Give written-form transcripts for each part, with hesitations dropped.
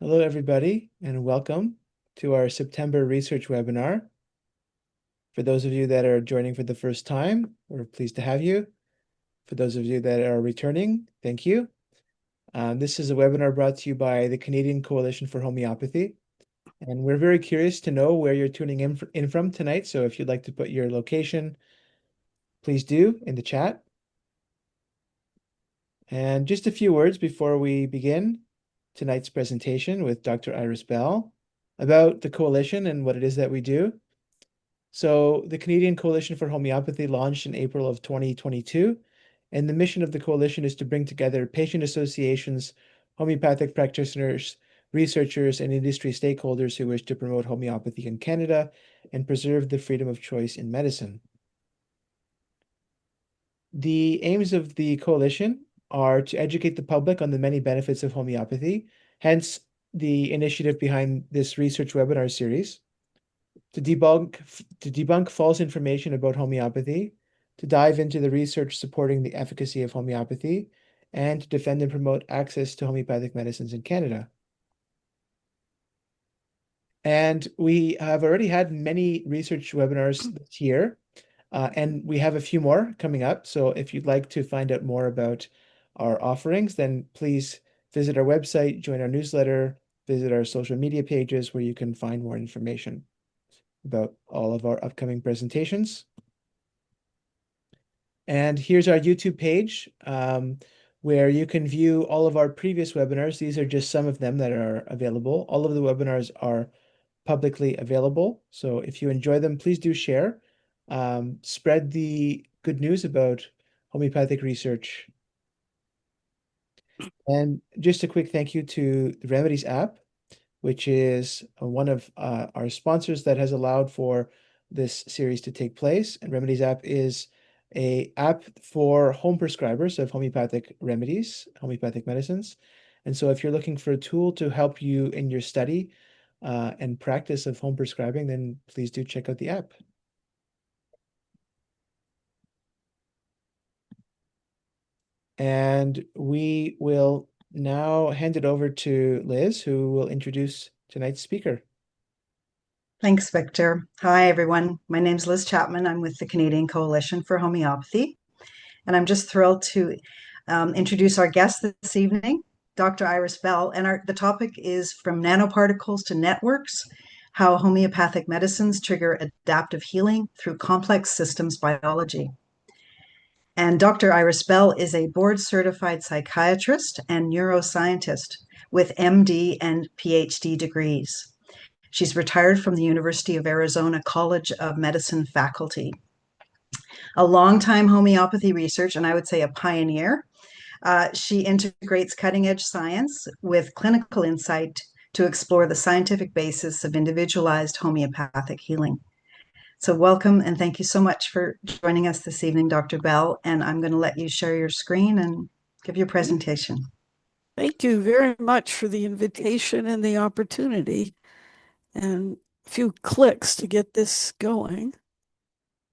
Hello, everybody, and welcome to our September research webinar. For those of you that are joining for the first time, we're pleased to have you. For those of you that are returning, thank you. This is a webinar brought to you by the Canadian Coalition for Homeopathy, and we're very curious to know where you're tuning in from tonight. So if you'd like to put your location, please do in the chat. And just a few words before we begin tonight's presentation with Dr. Iris Bell about the coalition and what it is that we do. So the Canadian Coalition for Homeopathy launched in April of 2022, and the mission of the coalition is to bring together patient associations, homeopathic practitioners, researchers, and industry stakeholders who wish to promote homeopathy in Canada and preserve the freedom of choice in medicine. The aims of the coalition are to educate the public on the many benefits of homeopathy, hence the initiative behind this research webinar series, to debunk false information about homeopathy, to dive into the research supporting the efficacy of homeopathy, and to defend and promote access to homeopathic medicines in Canada. And we have already had many research webinars this year, and we have a few more coming up. So if you'd like to find out more about our offerings, then please visit our website, join our newsletter, visit our social media pages where you can find more information about all of our upcoming presentations. And here's our YouTube page where you can view all of our previous webinars. These are just some of them that are available. All of the webinars are publicly available. So if you enjoy them, please do share. Spread the good news about homeopathic research. And just a quick thank you to the Remedies app, which is one of our sponsors that has allowed for this series to take place. And Remedies app is a app for home prescribers of homeopathic remedies, homeopathic medicines. And so if you're looking for a tool to help you in your study and practice of home prescribing, then please do check out the app. And we will now hand it over to Liz, who will introduce tonight's speaker. Thanks, Victor. Hi, everyone. My name is Liz Chapman. I'm with the Canadian Coalition for Homeopathy, and I'm just thrilled to introduce our guest this evening, Dr. Iris Bell. And the topic is From Nanoparticles to Networks, How Homeopathic Medicines Trigger Adaptive Healing Through Complex Systems Biology. And Dr. Iris Bell is a board-certified psychiatrist and neuroscientist with MD and PhD degrees. She's retired from the University of Arizona College of Medicine faculty. A longtime homeopathy research, and I would say a pioneer. She integrates cutting-edge science with clinical insight to explore the scientific basis of individualized homeopathic healing. So welcome and thank you so much for joining us this evening, Dr. Bell. And I'm going to let you share your screen and give your presentation. Thank you very much for the invitation and the opportunity. And a few clicks to get this going.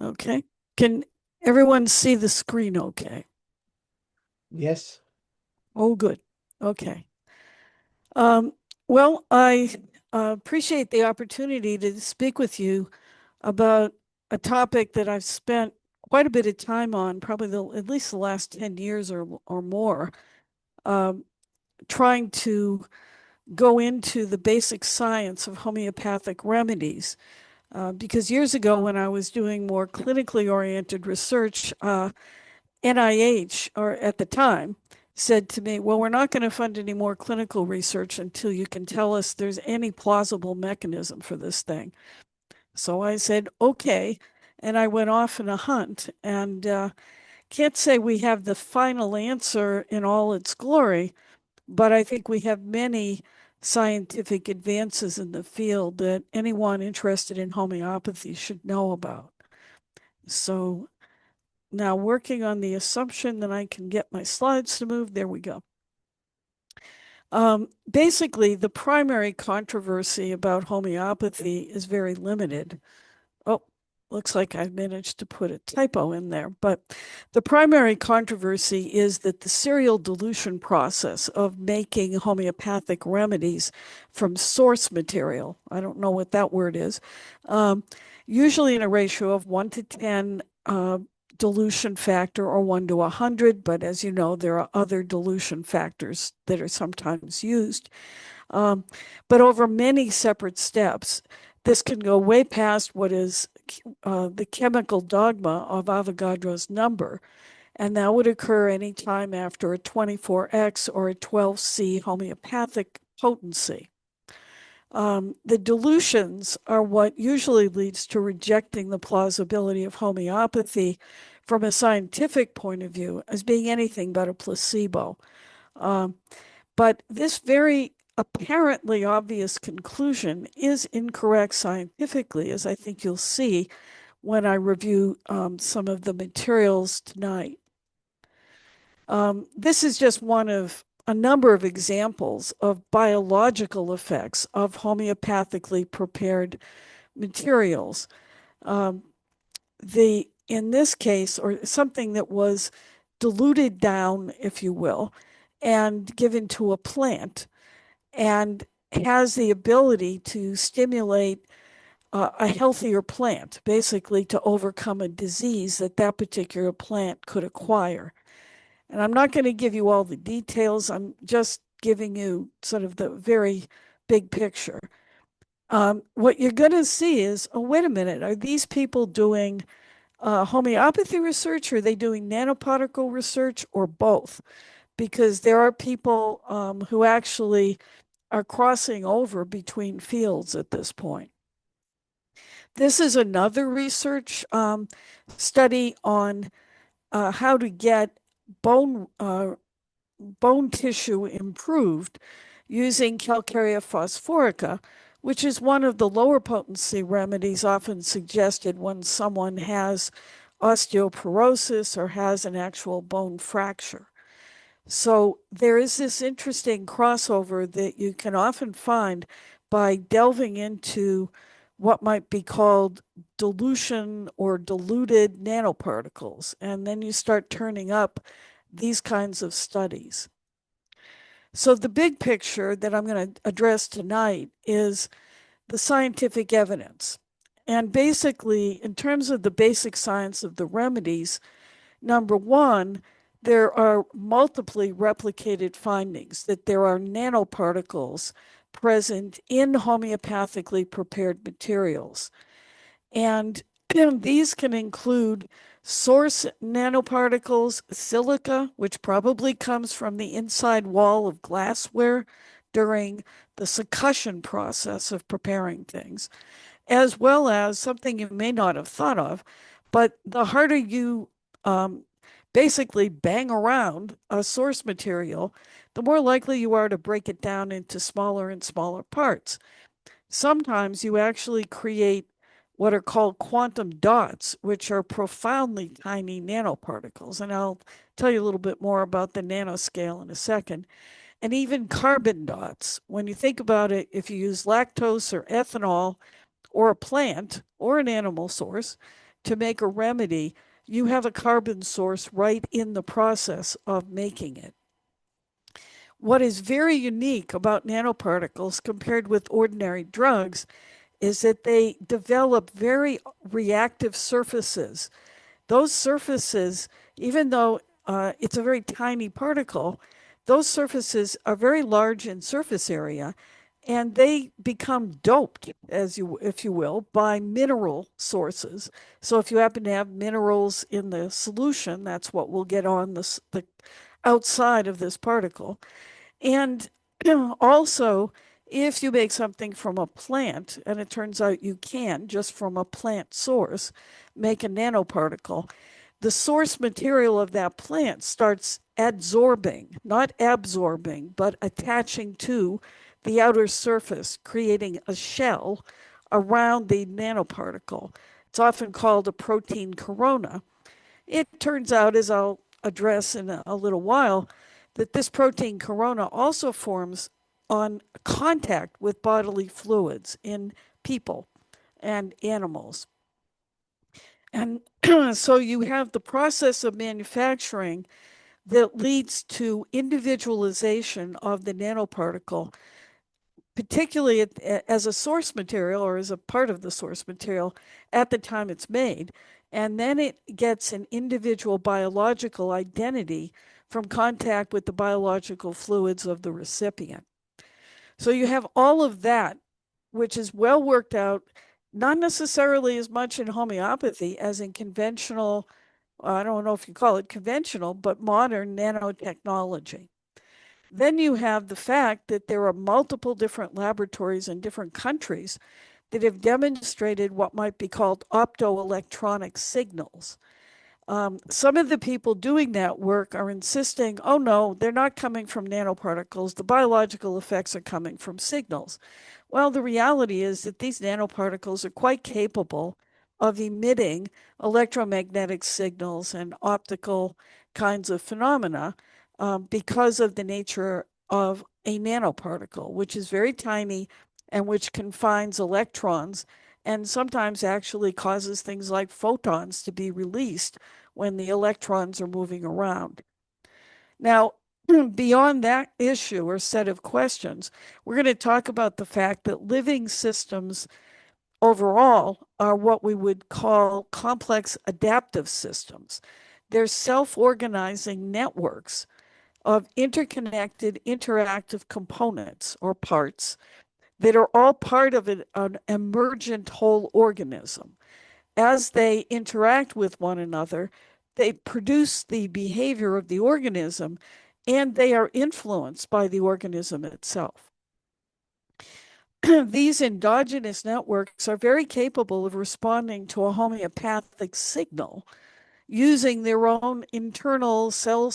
Okay. Can everyone see the screen okay? Yes. Oh, good. Okay. Well, I appreciate the opportunity to speak with you about a topic that I've spent quite a bit of time on, probably at least the last 10 years or more, trying to go into the basic science of homeopathic remedies. Because years ago, when I was doing more clinically oriented research, NIH, or at the time, said to me, well, we're not going to fund any more clinical research until you can tell us there's any plausible mechanism for this thing. So I said, okay. And I went off in a hunt and can't say we have the final answer in all its glory, but I think we have many scientific advances in the field that anyone interested in homeopathy should know about. So now working on the assumption that I can get my slides to move. There we go. Basically, the primary controversy about homeopathy is very limited. Oh, looks like I managed to put a typo in there, but the primary controversy is that the serial dilution process of making homeopathic remedies from source material, I don't know what that word is, usually in a ratio of 1 to 10 dilution factor or 1 to 100, but as you know, there are other dilution factors that are sometimes used. But over many separate steps, this can go way past what is the chemical dogma of Avogadro's number, and that would occur anytime after a 24x or a 12C homeopathic potency. The dilutions are what usually leads to rejecting the plausibility of homeopathy from a scientific point of view as being anything but a placebo. But this very apparently obvious conclusion is incorrect scientifically, as I think you'll see when I review some of the materials tonight. This is just one of a number of examples of biological effects of homeopathically prepared materials. In this case, or something that was diluted down, if you will, and given to a plant, and has the ability to stimulate a healthier plant, basically to overcome a disease that that particular plant could acquire. And I'm not going to give you all the details. I'm just giving you sort of the very big picture. What you're going to see is, oh, wait a minute, are these people doing homeopathy research? Or are they doing nanoparticle research, or both? Because there are people who actually are crossing over between fields at this point. This is another research study on how to get bone tissue improved using Calcarea phosphorica, which is one of the lower potency remedies often suggested when someone has osteoporosis or has an actual bone fracture. So there is this interesting crossover that you can often find by delving into what might be called dilution or diluted nanoparticles. And then you start turning up these kinds of studies. So the big picture that I'm going to address tonight is the scientific evidence. And basically, in terms of the basic science of the remedies, number one, there are multiply replicated findings that there are nanoparticles present in homeopathically prepared materials. And these can include source nanoparticles, silica, which probably comes from the inside wall of glassware during the succussion process of preparing things, as well as something you may not have thought of, but the harder you basically bang around a source material, the more likely you are to break it down into smaller and smaller parts. Sometimes you actually create what are called quantum dots, which are profoundly tiny nanoparticles. And I'll tell you a little bit more about the nanoscale in a second. And even carbon dots. When you think about it, if you use lactose or ethanol or a plant or an animal source to make a remedy, you have a carbon source right in the process of making it. What is very unique about nanoparticles compared with ordinary drugs is that they develop very reactive surfaces. Those surfaces, even though it's a very tiny particle, those surfaces are very large in surface area, and they become doped, if you will, by mineral sources. So if you happen to have minerals in the solution, that's what will get on the outside of this particle. And also, if you make something from a plant, and it turns out you can, just from a plant source, make a nanoparticle, the source material of that plant starts adsorbing, not absorbing, but attaching to the outer surface, creating a shell around the nanoparticle. It's often called a protein corona. It turns out, as I'll address in a little while, that this protein corona also forms on contact with bodily fluids in people and animals. And so you have the process of manufacturing that leads to individualization of the nanoparticle, particularly as a source material or as a part of the source material at the time it's made. And then it gets an individual biological identity from contact with the biological fluids of the recipient. So you have all of that, which is well worked out, not necessarily as much in homeopathy as in conventional, I don't know if you call it conventional, but modern nanotechnology. Then you have the fact that there are multiple different laboratories in different countries that have demonstrated what might be called optoelectronic signals. Some of the people doing that work are insisting, oh no, they're not coming from nanoparticles. The biological effects are coming from signals. Well, the reality is that these nanoparticles are quite capable of emitting electromagnetic signals and optical kinds of phenomena because of the nature of a nanoparticle, which is very tiny and which confines electrons and sometimes actually causes things like photons to be released when the electrons are moving around. Now, beyond that issue or set of questions, we're going to talk about the fact that living systems overall are what we would call complex adaptive systems. They're self-organizing networks of interconnected interactive components or parts that are all part of an emergent whole organism. As they interact with one another, they produce the behavior of the organism and they are influenced by the organism itself. These endogenous networks are very capable of responding to a homeopathic signal using their own internal cell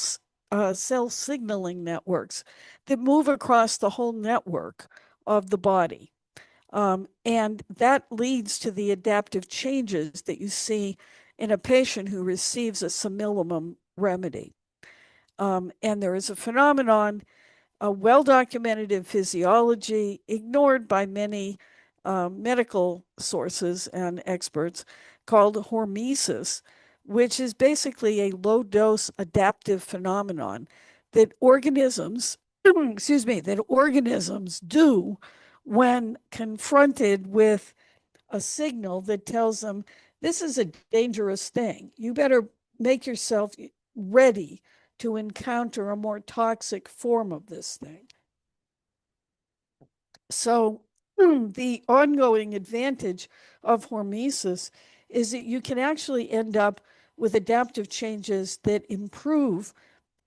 signaling networks that move across the whole network of the body. And that leads to the adaptive changes that you see in a patient who receives a simillimum remedy. And there is a phenomenon, well documented in physiology, ignored by many medical sources and experts, called hormesis, which is basically a low dose adaptive phenomenon that organisms, excuse me, that organisms do when confronted with a signal that tells them this is a dangerous thing. You better make yourself ready to encounter a more toxic form of this thing. So the ongoing advantage of hormesis is that you can actually end up with adaptive changes that improve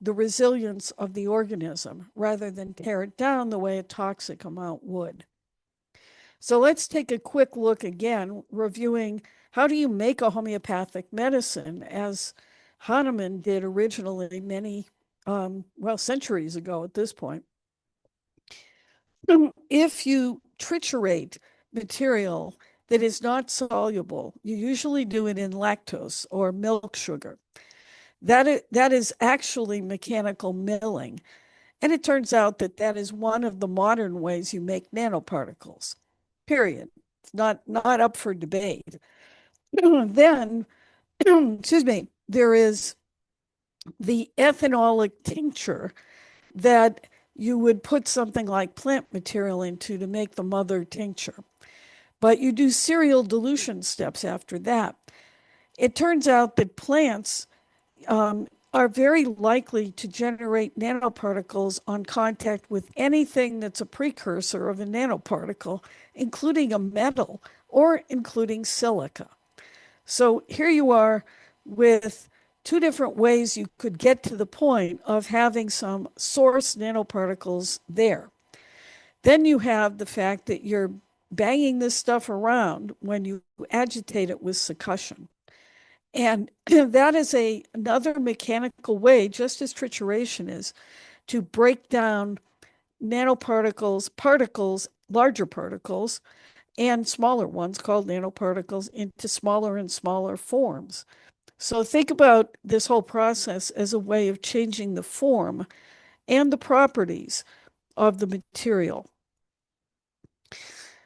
the resilience of the organism rather than tear it down the way a toxic amount would. So let's take a quick look again, reviewing how do you make a homeopathic medicine as Hahnemann did originally many, centuries ago at this point. If you triturate material that is not soluble, you usually do it in lactose or milk sugar. That is actually mechanical milling. And it turns out that that is one of the modern ways you make nanoparticles, period. It's not up for debate. Then, excuse me, there is the ethanolic tincture that you would put something like plant material into to make the mother tincture. But you do serial dilution steps after that. It turns out that plants are very likely to generate nanoparticles on contact with anything that's a precursor of a nanoparticle, including a metal or including silica. So here you are with two different ways you could get to the point of having some source nanoparticles there. Then you have the fact that you're banging this stuff around when you agitate it with succussion. And that is another mechanical way, just as trituration is, to break down nanoparticles, particles, larger particles, and smaller ones called nanoparticles into smaller and smaller forms. So think about this whole process as a way of changing the form and the properties of the material.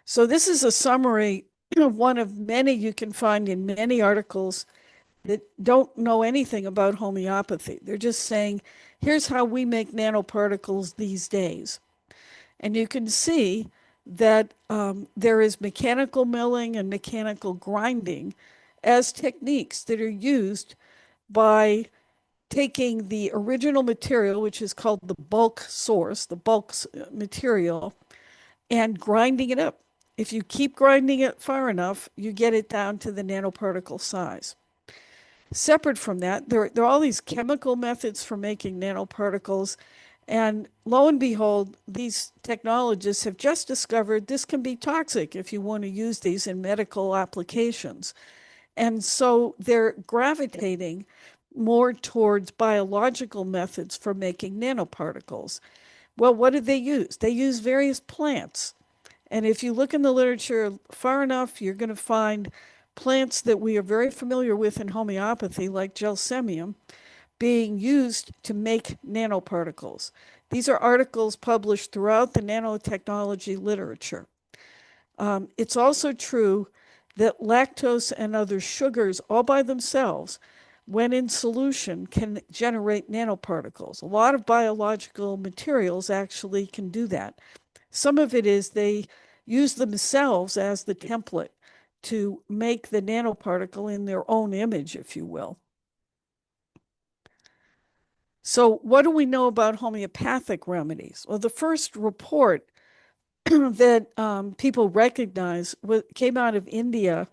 So this is a summary one of many you can find in many articles that don't know anything about homeopathy. They're just saying, here's how we make nanoparticles these days. And you can see that there is mechanical milling and mechanical grinding as techniques that are used by taking the original material, which is called the bulk source, the bulk material, and grinding it up. If you keep grinding it far enough, you get it down to the nanoparticle size. Separate from that, there are all these chemical methods for making nanoparticles. And lo and behold, these technologists have just discovered this can be toxic if you want to use these in medical applications. And so they're gravitating more towards biological methods for making nanoparticles. Well, what did they use? They use various plants. And if you look in the literature far enough, you're going to find plants that we are very familiar with in homeopathy, like gelsemium, being used to make nanoparticles. These are articles published throughout the nanotechnology literature. It's also true that lactose and other sugars, all by themselves, when in solution, can generate nanoparticles. A lot of biological materials actually can do that. Some of it is they use themselves as the template to make the nanoparticle in their own image, if you will. So what do we know about homeopathic remedies? Well, the first report that people recognize came out of India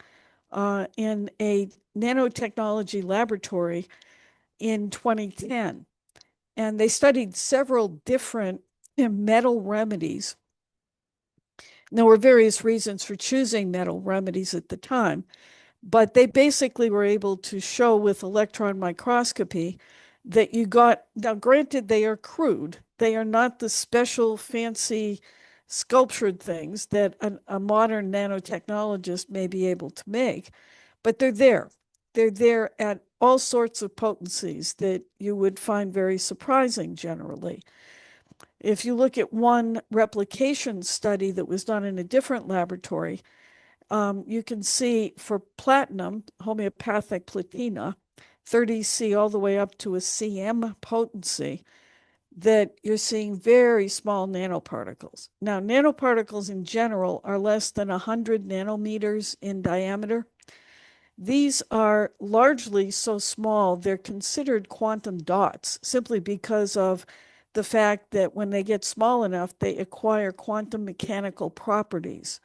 in a nanotechnology laboratory in 2010. And they studied several different metal remedies. There were various reasons for choosing metal remedies at the time, but they basically were able to show with electron microscopy that you got, now granted, they are crude. They are not the special fancy sculptured things that a modern nanotechnologist may be able to make, but they're there. They're there at all sorts of potencies that you would find very surprising generally. If you look at one replication study that was done in a different laboratory, you can see for platinum, homeopathic platina, 30C all the way up to a CM potency, that you're seeing very small nanoparticles. Now, nanoparticles in general are less than 100 nanometers in diameter. These are largely so small, they're considered quantum dots simply because of the fact that when they get small enough, they acquire quantum mechanical properties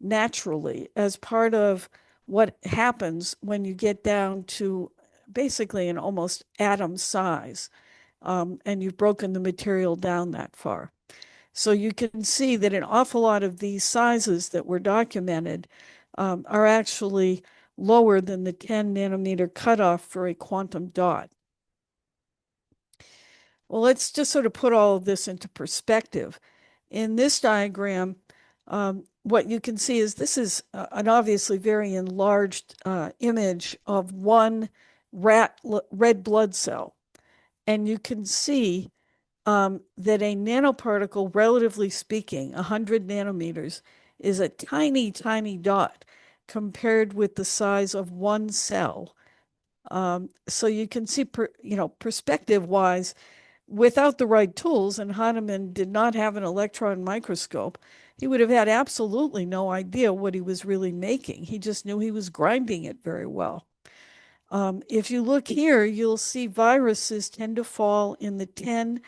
naturally as part of what happens when you get down to basically an almost atom size, and you've broken the material down that far. So you can see that an awful lot of these sizes that were documented are actually lower than the 10 nanometer cutoff for a quantum dot. Well, let's just sort of put all of this into perspective. In this diagram, what you can see is this is an obviously very enlarged image of one rat red blood cell. And you can see that a nanoparticle, relatively speaking, 100 nanometers, is a tiny, tiny dot compared with the size of one cell. So you can see, perspective-wise, without the right tools, and Hahnemann did not have an electron microscope, he would have had absolutely no idea what he was really making. He just knew he was grinding it very well. If you look here, you'll see viruses tend to fall in the 10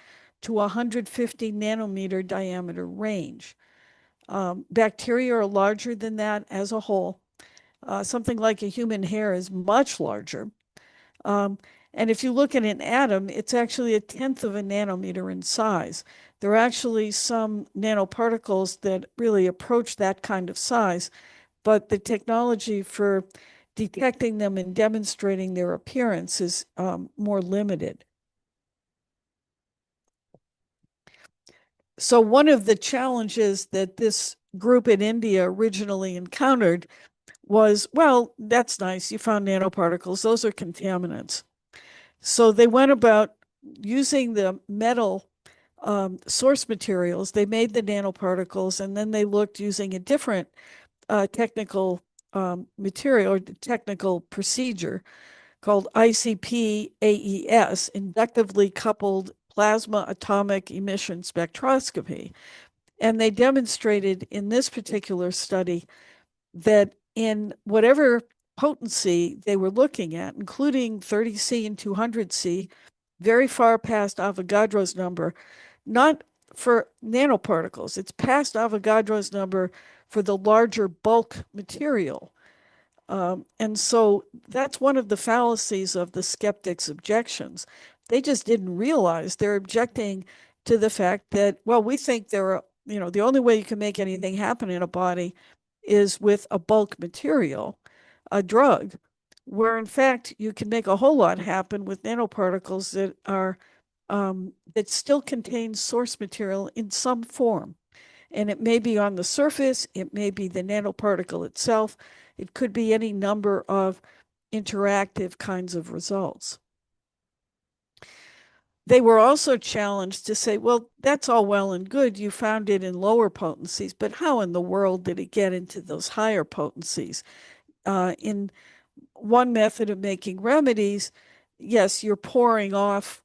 to 150 nanometer diameter range. Bacteria are larger than that as a whole. Something like a human hair is much larger. And if you look at an atom, it's actually a tenth of a nanometer in size. There are actually some nanoparticles that really approach that kind of size, but the technology for detecting them and demonstrating their appearance is more limited. So one of the challenges that this group in India originally encountered was, well, that's nice, you found nanoparticles, those are contaminants. So they went about using the metal source materials. They made the nanoparticles, and then they looked using a different technical material or technical procedure called ICP-AES, inductively coupled plasma atomic emission spectroscopy. And they demonstrated in this particular study that in whatever potency they were looking at, including 30C and 200C, very far past Avogadro's number, not for nanoparticles, it's past Avogadro's number for the larger bulk material. And so that's one of the fallacies of the skeptics' objections. They just didn't realize they're objecting to the fact that, well, we think there are, the only way you can make anything happen in a body is with a bulk material, a drug, where in fact you can make a whole lot happen with nanoparticles that are that still contain source material in some form. And it may be on the surface, it may be the nanoparticle itself, it could be any number of interactive kinds of results. They were also challenged to say, well, that's all well and good. You found it in lower potencies, but how in the world did it get into those higher potencies? In one method of making remedies, yes, you're pouring off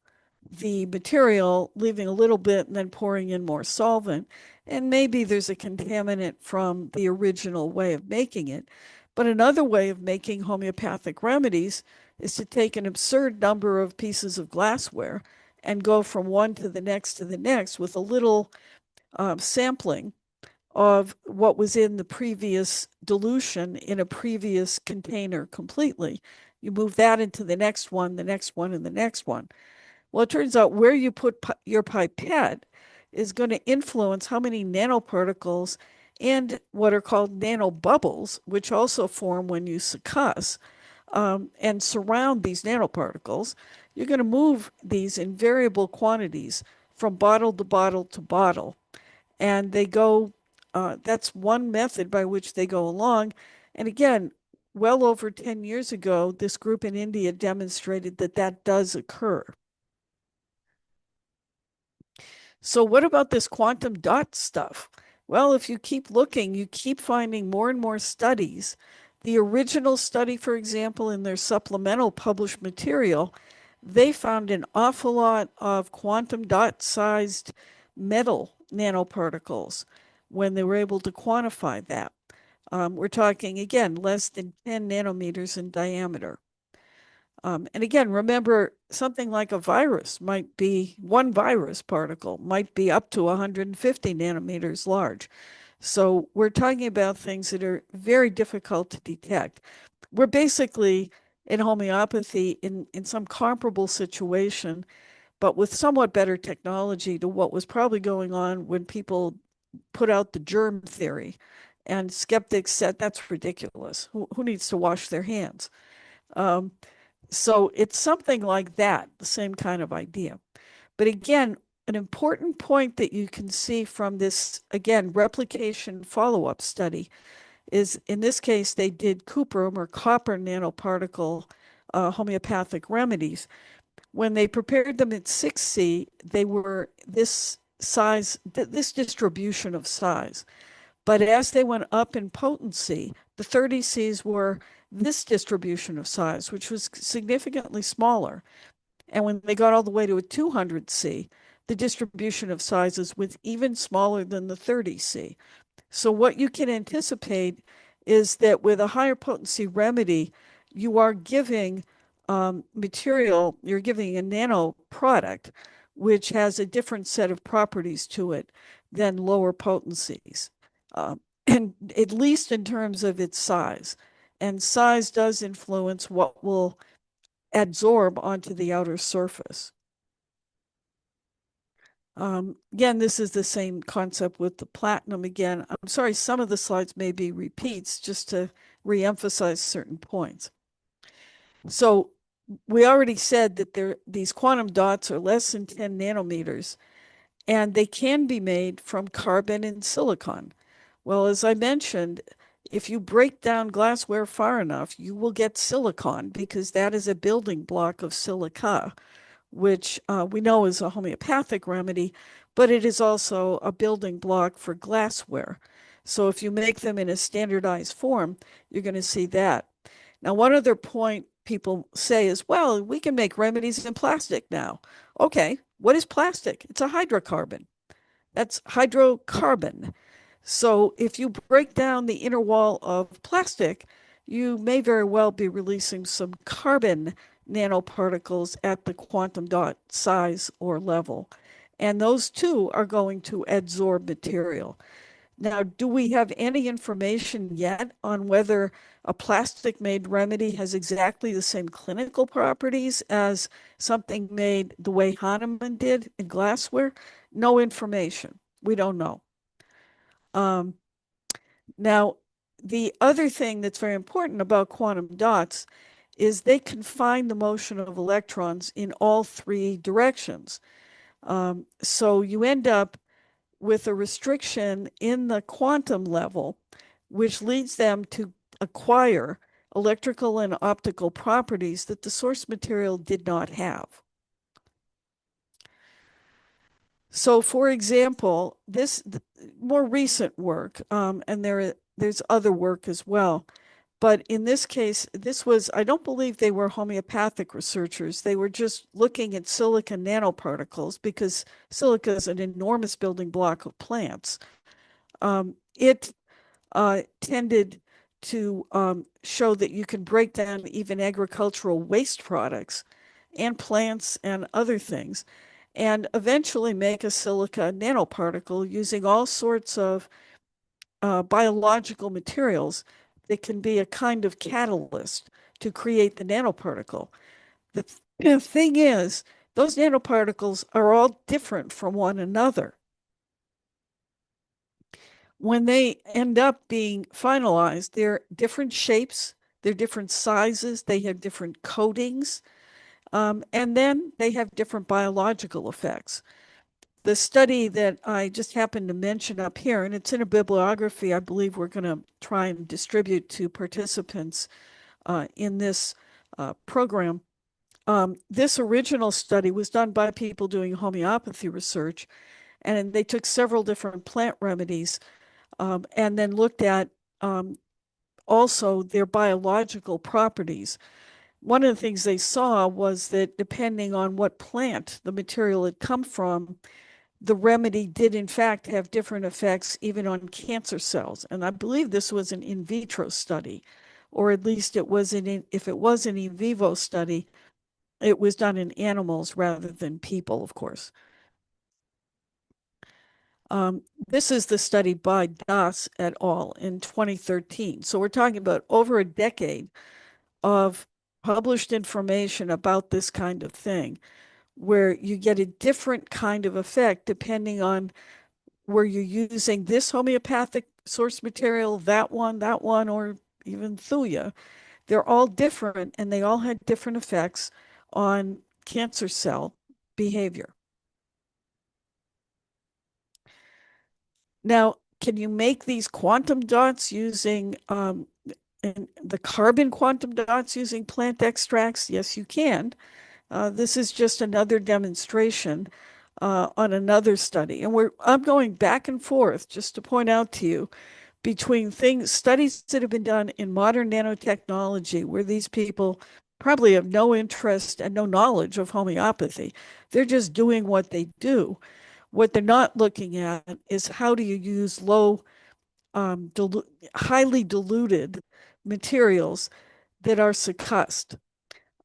the material, leaving a little bit and then pouring in more solvent. And maybe there's a contaminant from the original way of making it. But another way of making homeopathic remedies is to take an absurd number of pieces of glassware and go from one to the next with a little sampling of what was in the previous dilution in a previous container completely. You move that into the next one, and the next one. Well, it turns out where you put your pipette is going to influence how many nanoparticles and what are called nanobubbles, which also form when you succuss and surround these nanoparticles. You're going to move these in variable quantities from bottle to bottle to bottle. And they go, that's one method by which they go along. And again, well over 10 years ago, this group in India demonstrated that that does occur. So what about this quantum dot stuff? Well, if you keep looking, you keep finding more and more studies. The original study, for example, in their supplemental published material, they found an awful lot of quantum dot-sized metal nanoparticles when they were able to quantify that. We're talking, again, less than 10 nanometers in diameter. And again, remember, something like a virus might be, one virus particle might be up to 150 nanometers large. So we're talking about things that are very difficult to detect. We're basically in homeopathy in some comparable situation, but with somewhat better technology to what was probably going on when people put out the germ theory. And skeptics said, that's ridiculous. Who needs to wash their hands? So it's something like that, the same kind of idea. But again, an important point that you can see from this, again, replication follow-up study is, in this case, they did cuprum or copper nanoparticle homeopathic remedies. When they prepared them at 6C, they were this size, this distribution of size. But as they went up in potency, the 30Cs were this distribution of size, which was significantly smaller. And when they got all the way to a 200C, the distribution of sizes was even smaller than the 30C. So what you can anticipate is that with a higher potency remedy, you are giving material, you're giving a nano product, which has a different set of properties to it than lower potencies. And at least in terms of its size. And size does influence what will adsorb onto the outer surface. Again, this is the same concept with the platinum. Again, I'm sorry, some of the slides may be repeats just to reemphasize certain points. So we already said that these quantum dots are less than 10 nanometers, and they can be made from carbon and silicon. Well, as I mentioned, if you break down glassware far enough, you will get silicon because that is a building block of silica, which we know is a homeopathic remedy, but it is also a building block for glassware. So if you make them in a standardized form, you're going to see that. Now, one other point people say is, well, we can make remedies in plastic now. Okay, what is plastic? It's a hydrocarbon. That's hydrocarbon. So if you break down the inner wall of plastic, you may very well be releasing some carbon nanoparticles at the quantum dot size or level. And those too are going to adsorb material. Now, do we have any information yet on whether a plastic made remedy has exactly the same clinical properties as something made the way Hahnemann did in glassware? No information. We don't know. Now, the other thing that's very important about quantum dots is they confine the motion of electrons in all three directions. So you end up with a restriction in the quantum level, which leads them to acquire electrical and optical properties that the source material did not have. So, for example, this more recent work, and there's other work as well, but in this case, this was, I don't believe they were homeopathic researchers. They were just looking at silica nanoparticles because silica is an enormous building block of plants. It tended to show that you can break down even agricultural waste products and plants and other things and eventually make a silica nanoparticle using all sorts of biological materials that can be a kind of catalyst to create the nanoparticle. The thing is, those nanoparticles are all different from one another. When they end up being finalized, they're different shapes, they're different sizes, they have different coatings, and then they have different biological effects. The study that I just happened to mention up here, and it's in a bibliography I believe we're going to try and distribute to participants in this program. This original study was done by people doing homeopathy research, and they took several different plant remedies and then looked at also their biological properties. One of the things they saw was that depending on what plant the material had come from, the remedy did in fact have different effects even on cancer cells. And I believe this was an in vitro study, or at least it was if it was an in vivo study, it was done in animals rather than people, of course. This is the study by Das et al. In 2013. So we're talking about over a decade of published information about this kind of thing, where you get a different kind of effect depending on where you're using this homeopathic source material, that one, or even Thuya. They're all different and they all had different effects on cancer cell behavior. Now, can you make these quantum dots using the carbon quantum dots using plant extracts? Yes, you can. This is just another demonstration on another study. And I'm going back and forth just to point out to you between studies that have been done in modern nanotechnology, where these people probably have no interest and no knowledge of homeopathy. They're just doing what they do. What they're not looking at is how do you use highly diluted materials that are succussed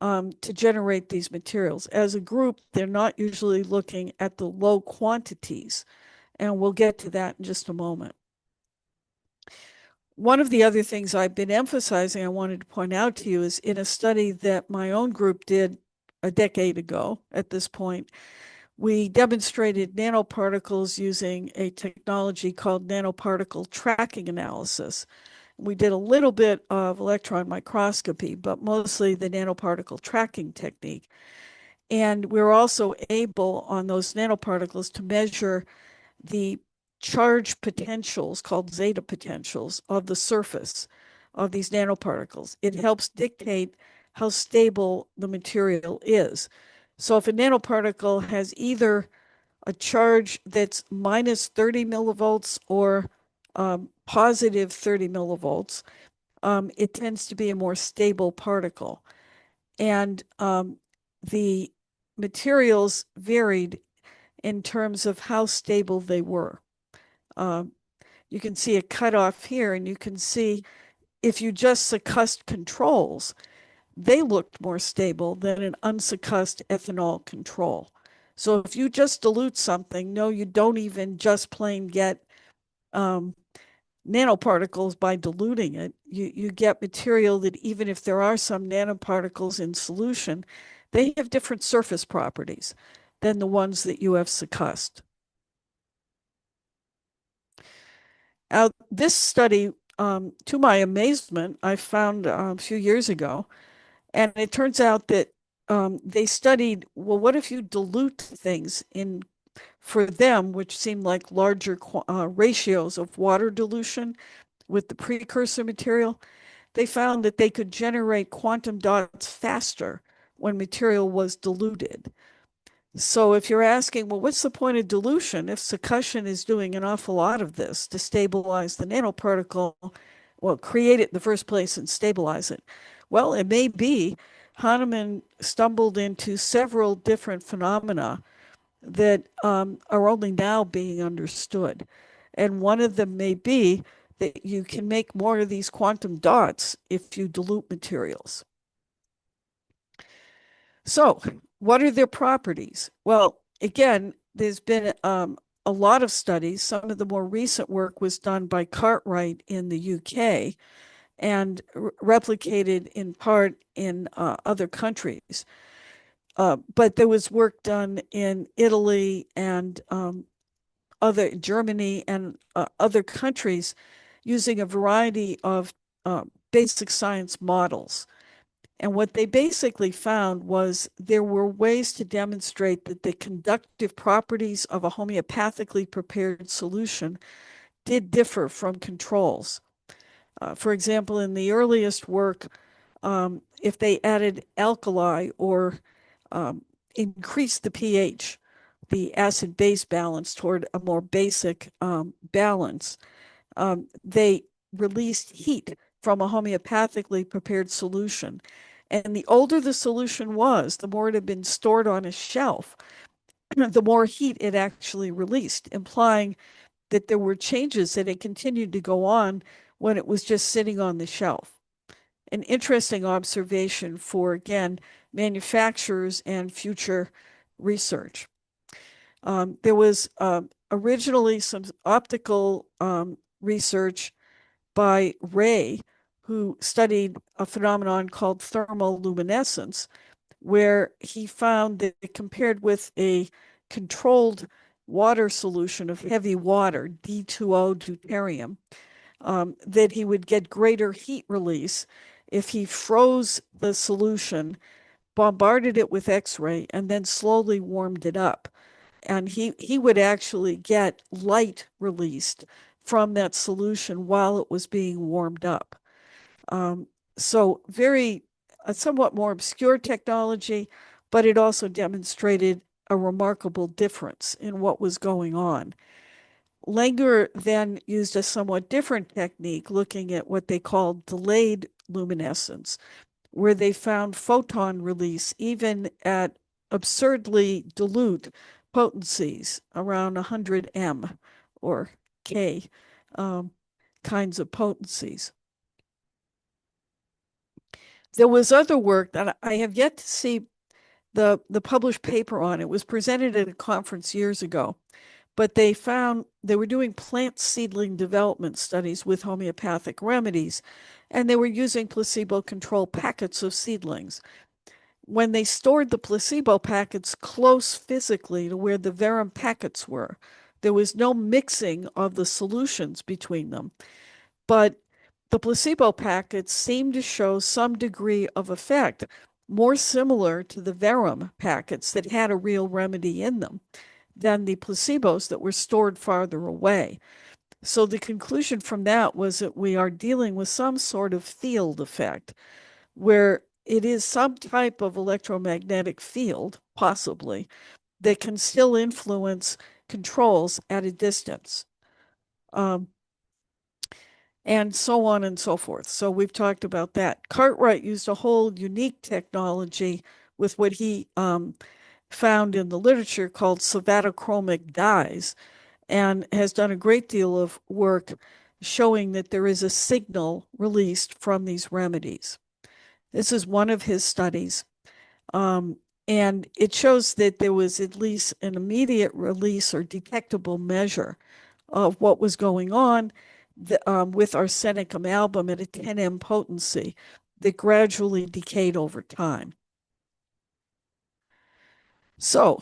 to generate these materials. As a group, they're not usually looking at the low quantities, and we'll get to that in just a moment. One of the other things I've been emphasizing, I wanted to point out to you, is in a study that my own group did a decade ago at this point, we demonstrated nanoparticles using a technology called nanoparticle tracking analysis. We did a little bit of electron microscopy, but mostly the nanoparticle tracking technique. And we're also able on those nanoparticles to measure the charge potentials called zeta potentials of the surface of these nanoparticles. It helps dictate how stable the material is. So if a nanoparticle has either a charge that's minus 30 millivolts or positive 30 millivolts, it tends to be a more stable particle. And the materials varied in terms of how stable they were. You can see a cutoff here, and you can see if you just succussed controls, they looked more stable than an unsuccussed ethanol control. So if you just dilute something, no, you don't even just plain get nanoparticles by diluting it. You get material that even if there are some nanoparticles in solution, they have different surface properties than the ones that you have succussed. Now, this study, to my amazement, I found a few years ago, and it turns out that they studied, well, what if you dilute things in, for them, which seemed like larger ratios of water dilution with the precursor material, they found that they could generate quantum dots faster when material was diluted. So if you're asking, well, what's the point of dilution if succussion is doing an awful lot of this to stabilize the nanoparticle, well, create it in the first place and stabilize it? Well, it may be Hahnemann stumbled into several different phenomena that are only now being understood. And one of them may be that you can make more of these quantum dots if you dilute materials. So, what are their properties? Well, again, there's been a lot of studies. Some of the more recent work was done by Cartwright in the UK and replicated in part in other countries. But there was work done in Italy and other Germany and other countries using a variety of basic science models. And what they basically found was there were ways to demonstrate that the conductive properties of a homeopathically prepared solution did differ from controls. For example, in the earliest work, if they added alkali or increased the pH, the acid-base balance toward a more basic balance, they released heat from a homeopathically prepared solution. And the older the solution was, the more it had been stored on a shelf, the more heat it actually released, implying that there were changes that had continued to go on when it was just sitting on the shelf. An interesting observation for, again, manufacturers and future research. There was originally some optical research by Ray, who studied a phenomenon called thermoluminescence, where he found that compared with a controlled water solution of heavy water, D2O deuterium, that he would get greater heat release if he froze the solution, bombarded it with X-ray, and then slowly warmed it up. And he would actually get light released from that solution while it was being warmed up. So a somewhat more obscure technology, but it also demonstrated a remarkable difference in what was going on. Langer then used a somewhat different technique, looking at what they called delayed luminescence, where they found photon release even at absurdly dilute potencies around 100 M or K kinds of potencies. There was other work that I have yet to see the published paper on. It was presented at a conference years ago, but they found they were doing plant seedling development studies with homeopathic remedies, and they were using placebo-controlled packets of seedlings. When they stored the placebo packets close physically to where the verum packets were, there was no mixing of the solutions between them, but the placebo packets seemed to show some degree of effect, more similar to the verum packets that had a real remedy in them than the placebos that were stored farther away. So the conclusion from that was that we are dealing with some sort of field effect, where it is some type of electromagnetic field, possibly, that can still influence controls at a distance. and so on and so forth. So we've talked about that. Cartwright used a whole unique technology with what he found in the literature called savatochromic dyes, and has done a great deal of work showing that there is a signal released from these remedies. This is one of his studies. And it shows that there was at least an immediate release or detectable measure of what was going on with arsenic amalgam at a 10M potency that gradually decayed over time. So,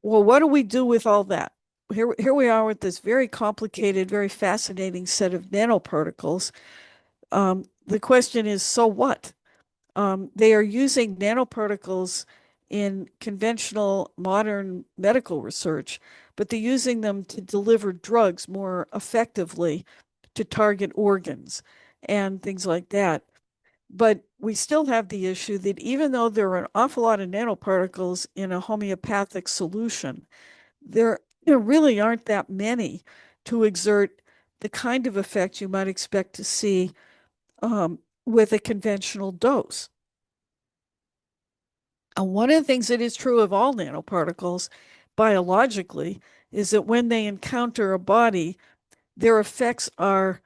well, what do we do with all that? Here we are with this very complicated, very fascinating set of nanoparticles. The question is, so what? They are using nanoparticles in conventional modern medical research, but they're using them to deliver drugs more effectively to target organs and things like that. But we still have the issue that even though there are an awful lot of nanoparticles in a homeopathic solution, there really aren't that many to exert the kind of effect you might expect to see with a conventional dose. And one of the things that is true of all nanoparticles biologically is that when they encounter a body, their effects are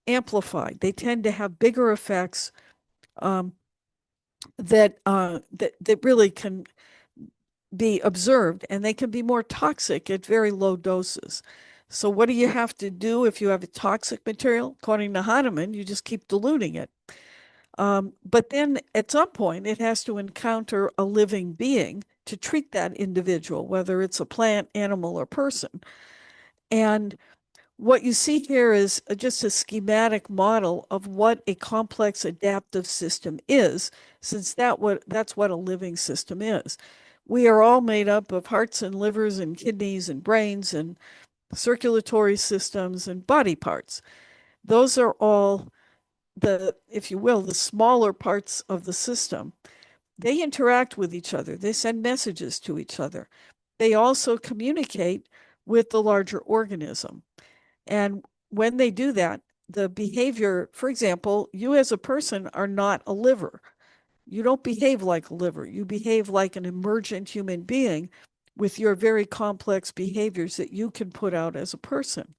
amplified. They tend to have bigger effects that really can be observed, and they can be more toxic at very low doses. So what do you have to do if you have a toxic material? According to Hahnemann, you just keep diluting it. But then at some point, it has to encounter a living being to treat that individual, whether it's a plant, animal, or person. And what you see here is just a schematic model of what a complex adaptive system is, since that's what a living system is. We are all made up of hearts and livers and kidneys and brains and circulatory systems and body parts. Those are all if you will, the smaller parts of the system. They interact with each other. They send messages to each other. They also communicate with the larger organism. And when they do that, the behavior, for example, you as a person are not a liver. You don't behave like a liver. You behave like an emergent human being with your very complex behaviors that you can put out as a person.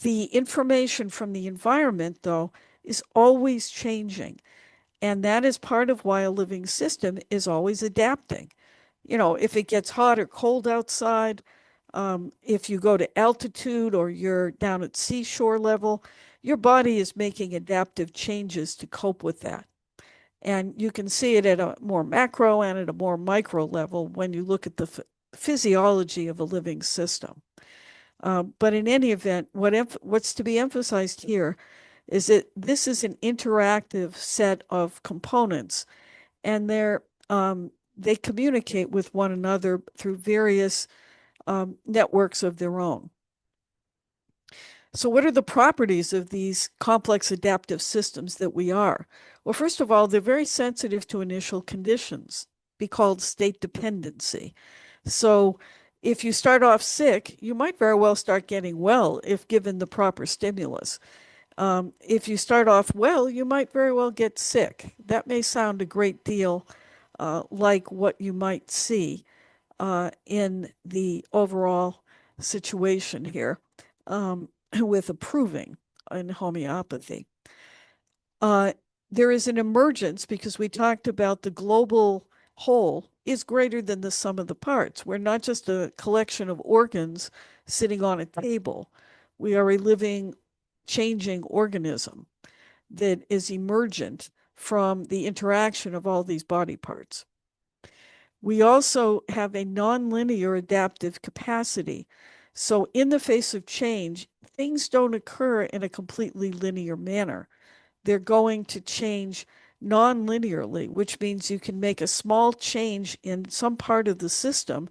The information from the environment, though, is always changing. And that is part of why a living system is always adapting. If it gets hot or cold outside, if you go to altitude or you're down at seashore level, your body is making adaptive changes to cope with that. And you can see it at a more macro and at a more micro level when you look at the physiology of a living system. But in any event, what's to be emphasized here is that this is an interactive set of components, and they communicate with one another through various networks of their own. So what are the properties of these complex adaptive systems that we are? Well, first of all, they're very sensitive to initial conditions, be called state dependency. So if you start off sick, you might very well start getting well if given the proper stimulus. If you start off well, you might very well get sick. That may sound a great deal like what you might see in the overall situation here with approving in homeopathy. There is an emergence because we talked about the global whole is greater than the sum of the parts. We're not just a collection of organs sitting on a table. We are a living, changing organism that is emergent from the interaction of all these body parts. We also have a nonlinear adaptive capacity. So in the face of change, things don't occur in a completely linear manner. They're going to change non-linearly, which means you can make a small change in some part of the system,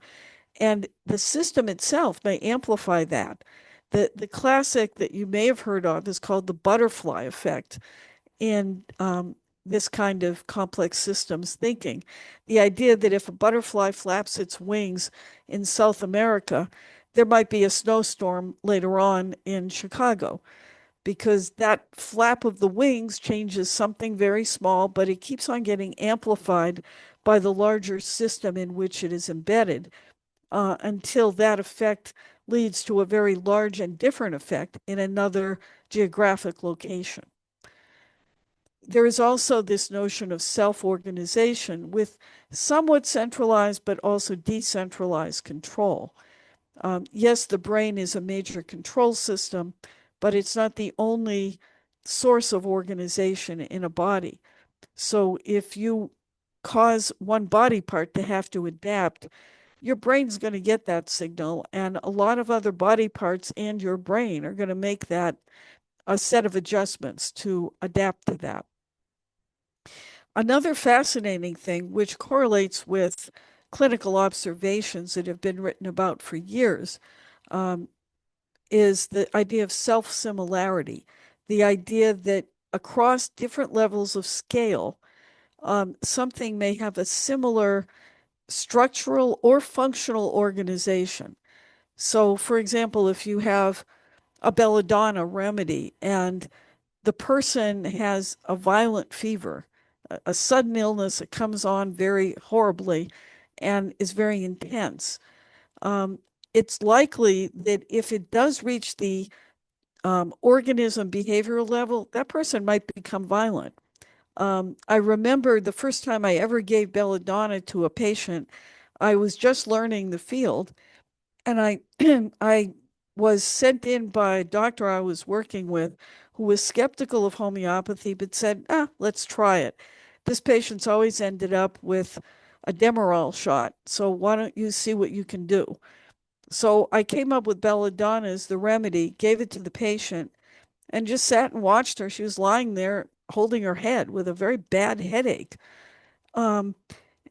and the system itself may amplify that. The classic that you may have heard of is called the butterfly effect in this kind of complex systems thinking. The idea that if a butterfly flaps its wings in South America, there might be a snowstorm later on in Chicago. because that flap of the wings changes something very small, but it keeps on getting amplified by the larger system in which it is embedded until that effect leads to a very large and different effect in another geographic location. There is also this notion of self-organization with somewhat centralized but also decentralized control. Yes, the brain is a major control system, but it's not the only source of organization in a body. So if you cause one body part to have to adapt, your brain's going to get that signal, and a lot of other body parts and your brain are going to make that a set of adjustments to adapt to that. Another fascinating thing, which correlates with clinical observations that have been written about for years, is the idea of self-similarity, the idea that across different levels of scale, something may have a similar structural or functional organization. So, for example, if you have a belladonna remedy and the person has a violent fever, a sudden illness that comes on very horribly and is very intense, it's likely that if it does reach the organism behavioral level, that person might become violent. I remember the first time I ever gave belladonna to a patient, I was just learning the field, and I I was sent in by a doctor I was working with who was skeptical of homeopathy but said, let's try it. This patient's always ended up with a Demerol shot, so why don't you see what you can do? So I came up with belladonna as the remedy, gave it to the patient, and just sat and watched her. She was lying there holding her head with a very bad headache. Um,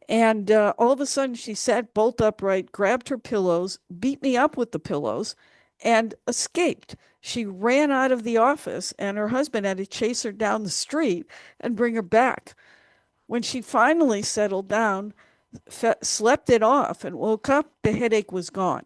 and all of a sudden, she sat bolt upright, grabbed her pillows, beat me up with the pillows, and escaped. She ran out of the office, and her husband had to chase her down the street and bring her back. When she finally settled down, slept it off, and woke up, the headache was gone.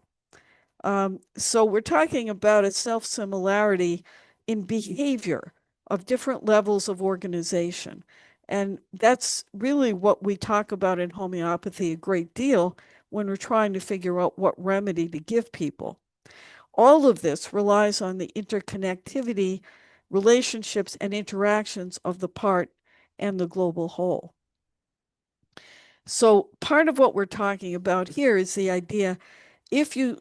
So we're talking about a self-similarity in behavior of different levels of organization. And that's really what we talk about in homeopathy a great deal when we're trying to figure out what remedy to give people. All of this relies on the interconnectivity, relationships, and interactions of the part and the global whole. So part of what we're talking about here is the idea, if you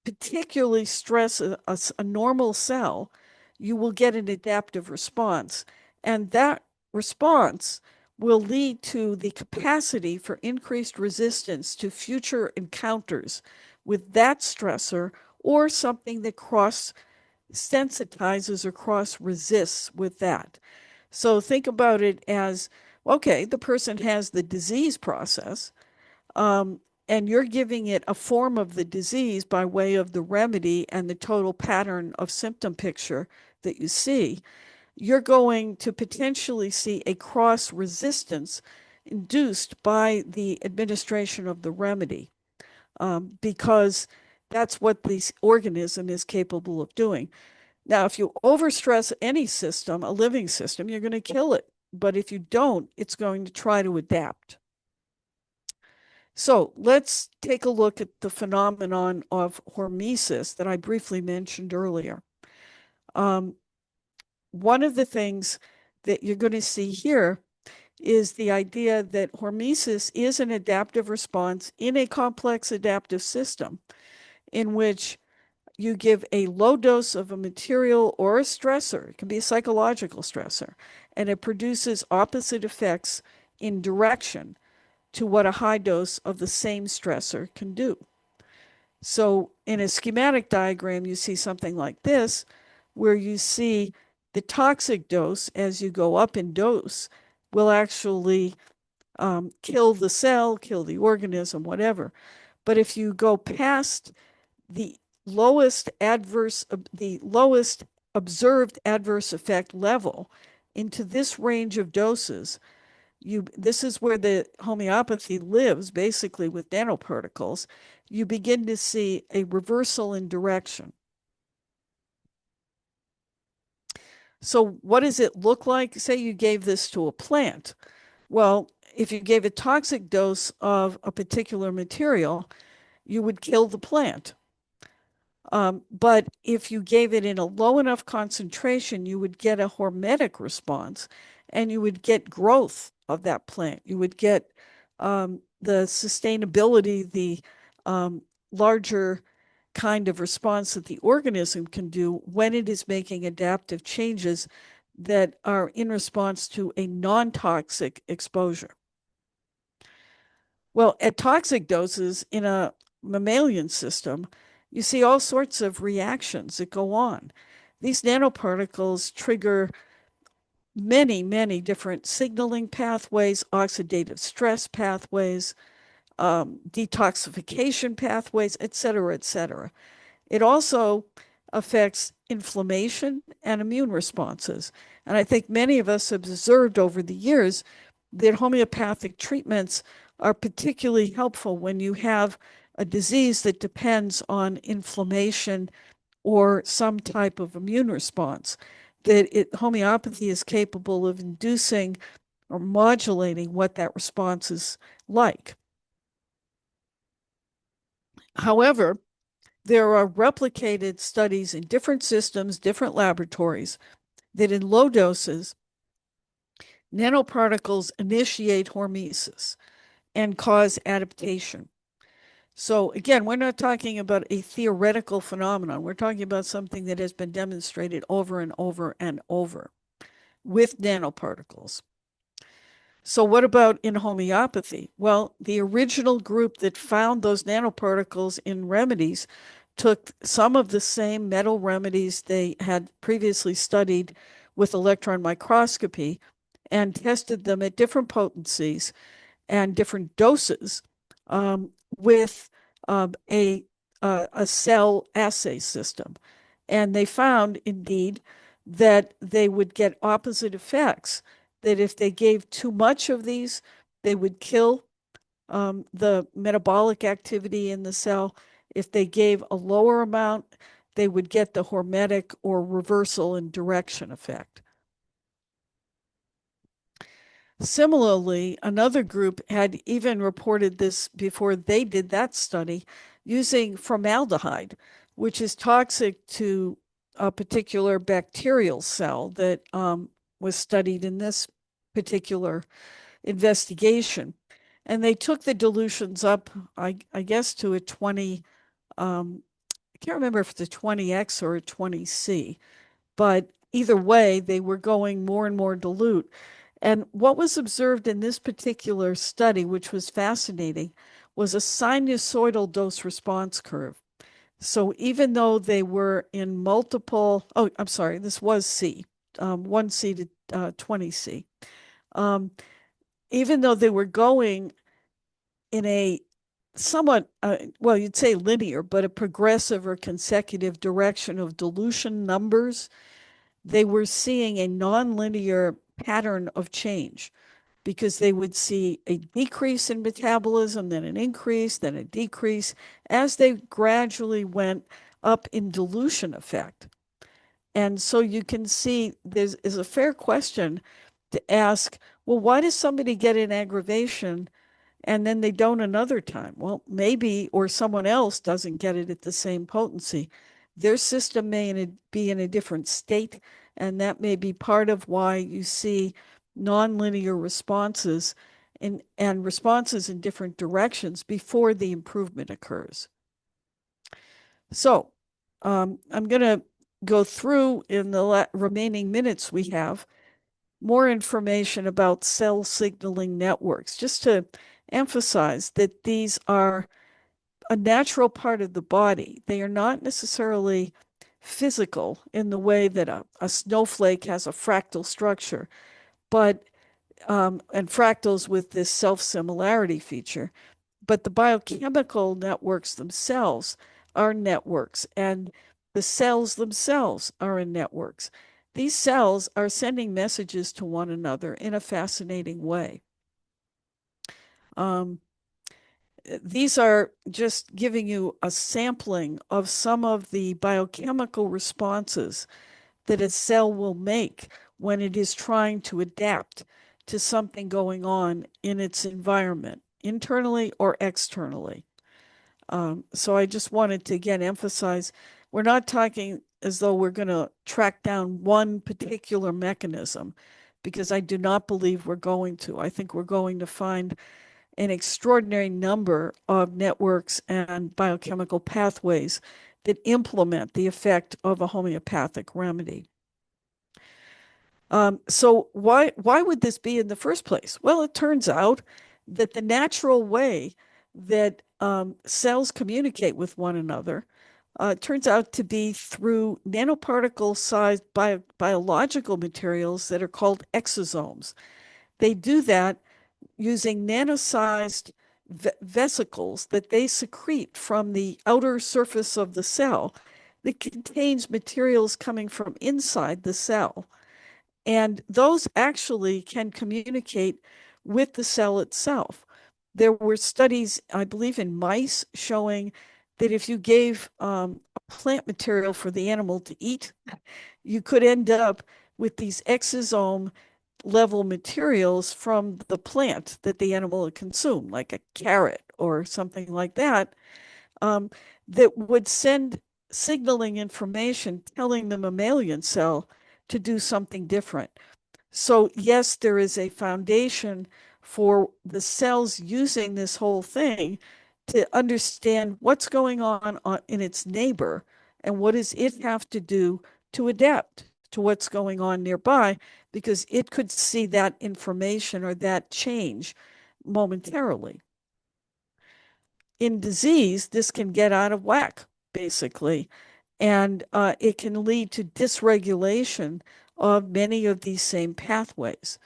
particularly stress a normal cell, you will get an adaptive response. And that response will lead to the capacity for increased resistance to future encounters with that stressor or something that cross sensitizes or cross resists with that. So think about it as, okay, the person has the disease process, and you're giving it a form of the disease by way of the remedy and the total pattern of symptom picture that you see, you're going to potentially see a cross resistance induced by the administration of the remedy, because that's what the organism is capable of doing. Now, if you overstress any system, a living system, you're going to kill it. But if you don't, it's going to try to adapt. So let's take a look at the phenomenon of hormesis that I briefly mentioned earlier. One of the things that you're going to see here is the idea that hormesis is an adaptive response in a complex adaptive system in which you give a low dose of a material or a stressor, it can be a psychological stressor, and it produces opposite effects in direction to what a high dose of the same stressor can do. So in a schematic diagram, you see something like this, where you see the toxic dose as you go up in dose will actually kill the cell, kill the organism, whatever. But if you go past the lowest observed adverse effect level into this range of doses, this is where the homeopathy lives, basically with nanoparticles. You begin to see a reversal in direction. So what does it look like? Say you gave this to a plant. Well, if you gave a toxic dose of a particular material, you would kill the plant. But if you gave it in a low enough concentration, you would get a hormetic response and you would get growth of that plant. You would get the sustainability, the larger kind of response that the organism can do when it is making adaptive changes that are in response to a non-toxic exposure. Well, at toxic doses in a mammalian system, you see all sorts of reactions that go on. These nanoparticles trigger many, many different signaling pathways, oxidative stress pathways, detoxification pathways, et cetera, et cetera. It also affects inflammation and immune responses. And I think many of us have observed over the years that homeopathic treatments are particularly helpful when you have a disease that depends on inflammation or some type of immune response. Homeopathy is capable of inducing or modulating what that response is like. However, there are replicated studies in different systems, different laboratories, that in low doses, nanoparticles initiate hormesis and cause adaptation. So again, we're not talking about a theoretical phenomenon. We're talking about something that has been demonstrated over and over and over with nanoparticles. So what about in homeopathy? Well, the original group that found those nanoparticles in remedies took some of the same metal remedies they had previously studied with electron microscopy and tested them at different potencies and different doses with a cell assay system. And they found, indeed, that they would get opposite effects, that if they gave too much of these, they would kill the metabolic activity in the cell. If they gave a lower amount, they would get the hormetic or reversal in direction effect. Similarly, another group had even reported this before they did that study using formaldehyde, which is toxic to a particular bacterial cell that was studied in this particular investigation. And they took the dilutions up, I guess, to a 20, I can't remember if it's a 20x or a 20C, but either way, they were going more and more dilute. And what was observed in this particular study, which was fascinating, was a sinusoidal dose response curve. So even though they were in multiple, oh, I'm sorry, this was C, 1C to 20C. Even though they were going in a somewhat, well, you'd say linear, but a progressive or consecutive direction of dilution numbers, they were seeing a nonlinear pattern of change because they would see a decrease in metabolism, then an increase, then a decrease as they gradually went up in dilution effect. And so you can see there is a fair question to ask, well, why does somebody get an aggravation and then they don't another time? Well, maybe, or someone else doesn't get it at the same potency. Their system may be in a different state, and that may be part of why you see nonlinear responses and responses in different directions before the improvement occurs. So I'm going to go through in the remaining minutes we have more information about cell signaling networks, just to emphasize that these are a natural part of the body. They are not necessarily physical in the way that a snowflake has a fractal structure, but and fractals with this self-similarity feature. But the biochemical networks themselves are networks, and the cells themselves are in networks. These cells are sending messages to one another in a fascinating way. These are just giving you a sampling of some of the biochemical responses that a cell will make when it is trying to adapt to something going on in its environment, internally or externally. So I just wanted to again emphasize, we're not talking as though we're going to track down one particular mechanism, because I do not believe we're going to. I think we're going to find an extraordinary number of networks and biochemical pathways that implement the effect of a homeopathic remedy. So why would this be in the first place? Well, it turns out that the natural way that cells communicate with one another turns out to be through nanoparticle-sized biological materials that are called exosomes. They do that using nano-sized vesicles that they secrete from the outer surface of the cell that contains materials coming from inside the cell. And those actually can communicate with the cell itself. There were studies, I believe, in mice showing that if you gave a plant material for the animal to eat, you could end up with these exosome level materials from the plant that the animal had consumed, like a carrot or something like that, that would send signaling information telling the mammalian cell to do something different. So yes, there is a foundation for the cells using this whole thing to understand what's going on in its neighbor and what does it have to do to adapt to what's going on nearby, because it could see that information or that change momentarily. In disease, this can get out of whack, basically, and it can lead to dysregulation of many of these same pathways.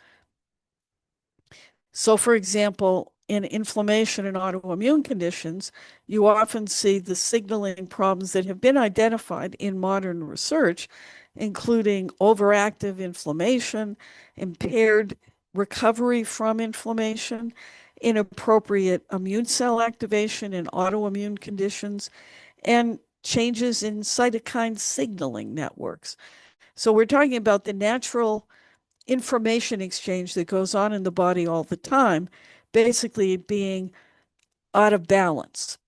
So, for example, in inflammation and autoimmune conditions, you often see the signaling problems that have been identified in modern research, including overactive inflammation, impaired recovery from inflammation, inappropriate immune cell activation in autoimmune conditions, and changes in cytokine signaling networks. So we're talking about the natural information exchange that goes on in the body all the time, basically being out of balance.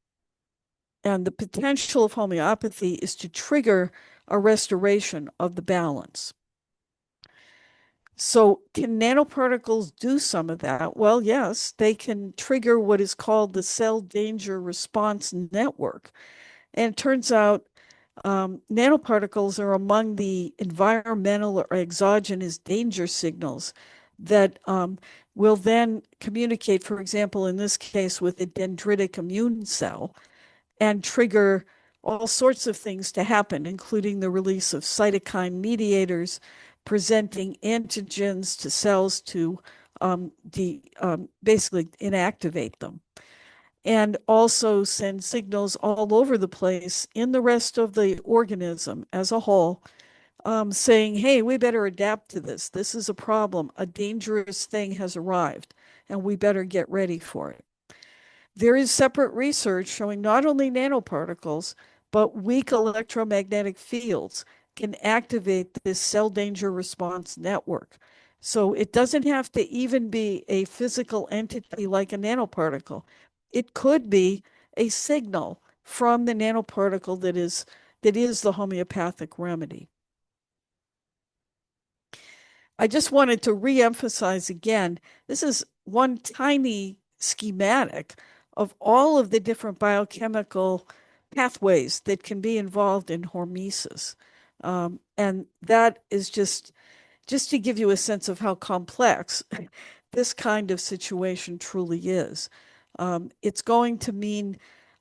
And the potential of homeopathy is to trigger a restoration of the balance. So can nanoparticles do some of that? Well, yes, they can trigger what is called the cell danger response network. And it turns out nanoparticles are among the environmental or exogenous danger signals that will then communicate, for example, in this case, with a dendritic immune cell and trigger all sorts of things to happen, including the release of cytokine mediators, presenting antigens to cells to basically inactivate them, and also send signals all over the place in the rest of the organism as a whole, saying, hey, we better adapt to this. This is a problem. A dangerous thing has arrived, and we better get ready for it. There is separate research showing not only nanoparticles, but weak electromagnetic fields can activate this cell danger response network. So it doesn't have to even be a physical entity like a nanoparticle. It could be a signal from the nanoparticle that is the homeopathic remedy. I just wanted to re-emphasize again, this is one tiny schematic of all of the different biochemical pathways that can be involved in hormesis. And that is just to give you a sense of how complex this kind of situation truly is. It's going to mean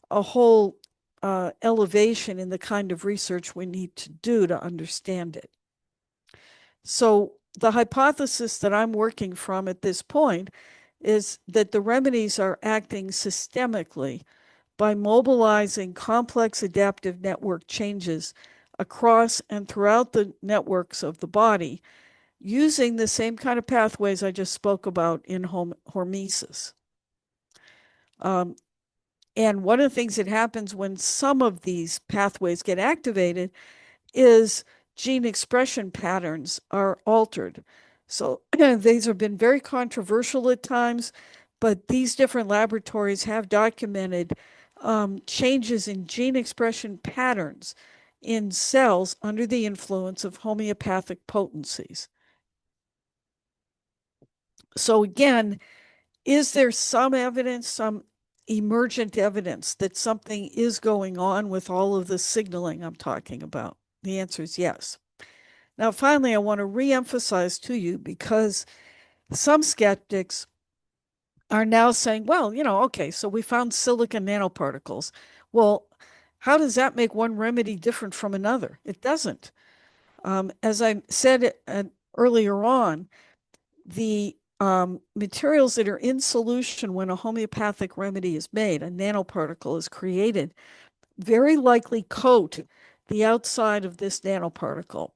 a whole elevation in the kind of research we need to do to understand it. So the hypothesis that I'm working from at this point is that the remedies are acting systemically by mobilizing complex adaptive network changes across and throughout the networks of the body, using the same kind of pathways I just spoke about in hormesis. And one of the things that happens when some of these pathways get activated is gene expression patterns are altered. So these have been very controversial at times, but these different laboratories have documented changes in gene expression patterns in cells under the influence of homeopathic potencies. So again, is there some evidence, some emergent evidence that something is going on with all of the signaling I'm talking about? The answer is yes. Now, finally, I want to reemphasize to you, because some skeptics are now saying, well, okay, so we found silica nanoparticles. Well, how does that make one remedy different from another? It doesn't. As I said earlier on, the materials that are in solution when a homeopathic remedy is made, a nanoparticle is created, very likely coat the outside of this nanoparticle.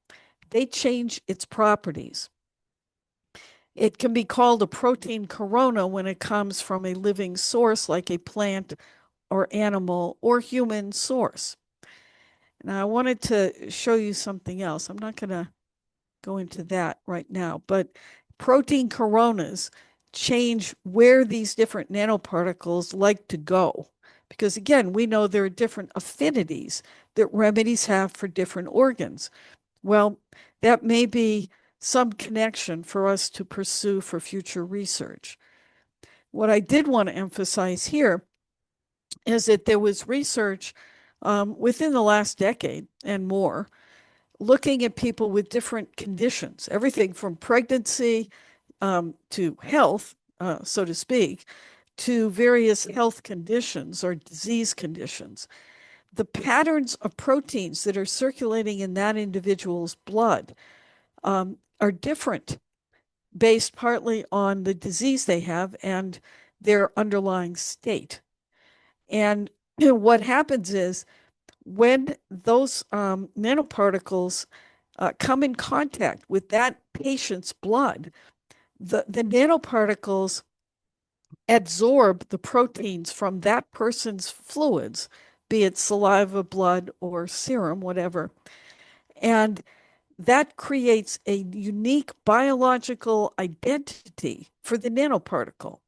They change its properties. It can be called a protein corona when it comes from a living source like a plant or animal or human source. Now, I wanted to show you something else. I'm not going to go into that right now, but protein coronas change where these different nanoparticles like to go. Because again, we know there are different affinities that remedies have for different organs. Well, that may be some connection for us to pursue for future research. What I did want to emphasize here is that there was research within the last decade and more looking at people with different conditions, everything from pregnancy to health, so to speak, to various health conditions or disease conditions. The patterns of proteins that are circulating in that individual's blood are different based partly on the disease they have and their underlying state. And what happens is when those nanoparticles come in contact with that patient's blood, the nanoparticles absorb the proteins from that person's fluids, be it saliva, blood, or serum, whatever. And that creates a unique biological identity for the nanoparticle.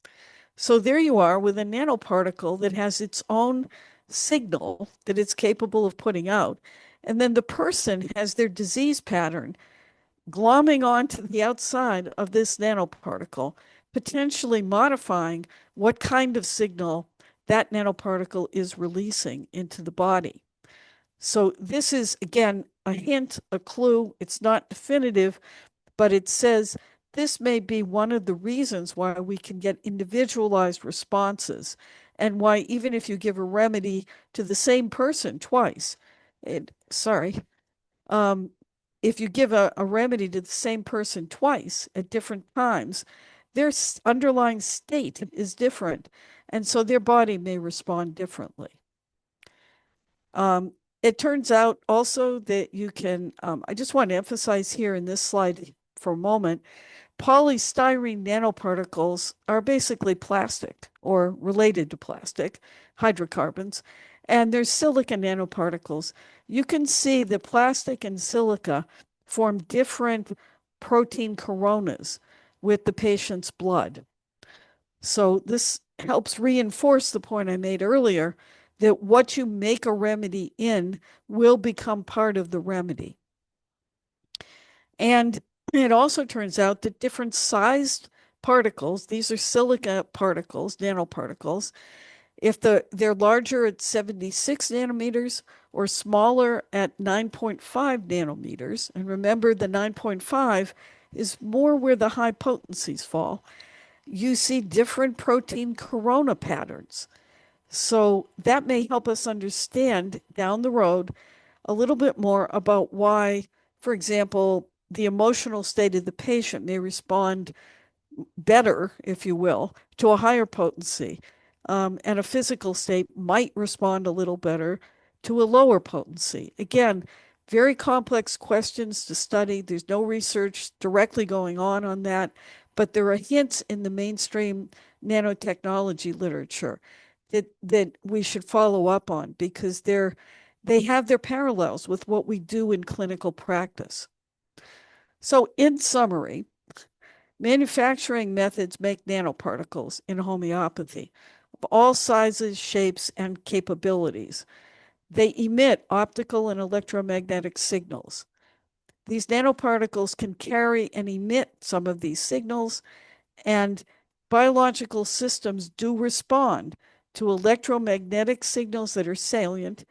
So there you are with a nanoparticle that has its own signal that it's capable of putting out. And then the person has their disease pattern glomming onto the outside of this nanoparticle, potentially modifying what kind of signal that nanoparticle is releasing into the body. So this is, again, a hint, a clue. It's not definitive, but it says this may be one of the reasons why we can get individualized responses, and why even if you give a remedy to the same person twice, if you give a remedy to the same person twice at different times, their underlying state is different, and so their body may respond differently. It turns out also that you can, I just want to emphasize here in this slide for a moment, polystyrene nanoparticles are basically plastic or related to plastic, hydrocarbons, and there's silica nanoparticles. You can see that plastic and silica form different protein coronas with the patient's blood. So this helps reinforce the point I made earlier that what you make a remedy in will become part of the remedy. And it also turns out that different sized particles, these are silica particles, nanoparticles, if they're larger at 76 nanometers or smaller at 9.5 nanometers, and remember the 9.5 is more where the high potencies fall, you see different protein corona patterns. So that may help us understand down the road a little bit more about why, for example, the emotional state of the patient may respond better, if you will, to a higher potency. And a physical state might respond a little better to a lower potency. Again, very complex questions to study. There's no research directly going on that, but there are hints in the mainstream nanotechnology literature that we should follow up on, because they're they have their parallels with what we do in clinical practice. So, in summary, manufacturing methods make nanoparticles in homeopathy of all sizes, shapes, and capabilities. They emit optical and electromagnetic signals. These nanoparticles can carry and emit some of these signals, and biological systems do respond to electromagnetic signals that are salient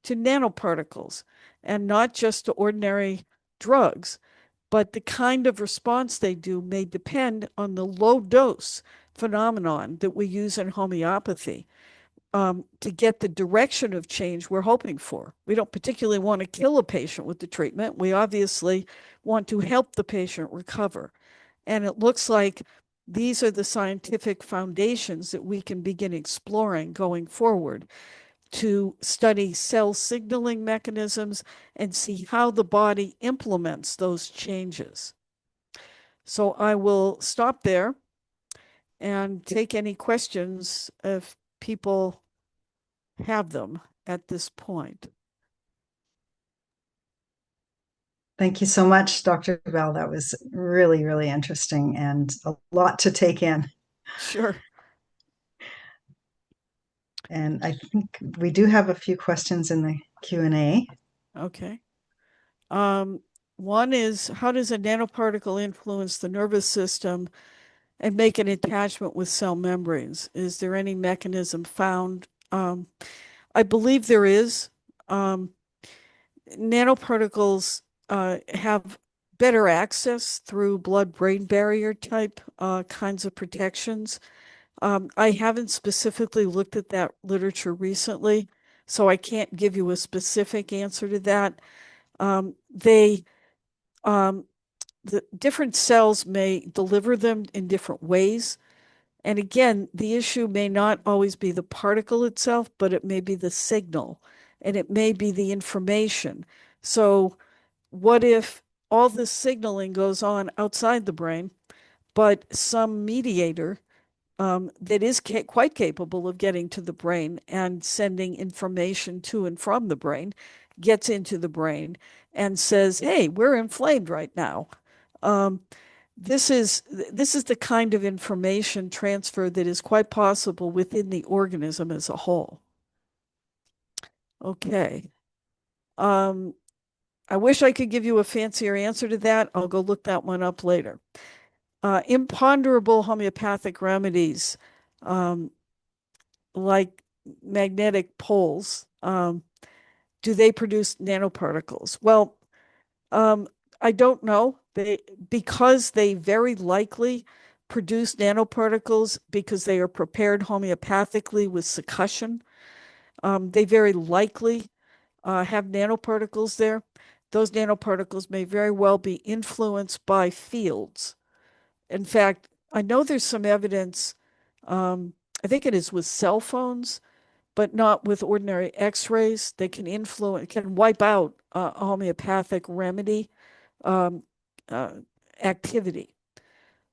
to nanoparticles, and not just to ordinary drugs. But the kind of response they do may depend on the low dose phenomenon that we use in homeopathy to get the direction of change we're hoping for. We don't particularly want to kill a patient with the treatment. We obviously want to help the patient recover. And it looks like these are the scientific foundations that we can begin exploring going forward to study cell signaling mechanisms and see how the body implements those changes. So I will stop there and take any questions if people have them at this point. Thank you so much, Dr. Bell. That was really, really interesting and a lot to take in. Sure. And I think we do have a few questions in the Q&A. Okay. One is, how does a nanoparticle influence the nervous system and make an attachment with cell membranes? Is there any mechanism found? I believe there is. Nanoparticles have better access through blood-brain barrier type kinds of protections. I haven't specifically looked at that literature recently, so I can't give you a specific answer to that. The different cells may deliver them in different ways. And again, the issue may not always be the particle itself, but it may be the signal and it may be the information. So, what if all this signaling goes on outside the brain, but some mediator that is quite capable of getting to the brain and sending information to and from the brain gets into the brain and says, "Hey, we're inflamed right now." Um, this is the kind of information transfer that is quite possible within the organism as a whole. Okay. I wish I could give you a fancier answer to that. I'll go look that one up later. Imponderable homeopathic remedies, like magnetic poles, do they produce nanoparticles? Well, I don't know. Because they very likely produce nanoparticles because they are prepared homeopathically with succussion. They very likely have nanoparticles there. Those nanoparticles may very well be influenced by fields. In fact, I know there's some evidence, I think it is with cell phones, but not with ordinary x-rays. They can wipe out a homeopathic remedy activity.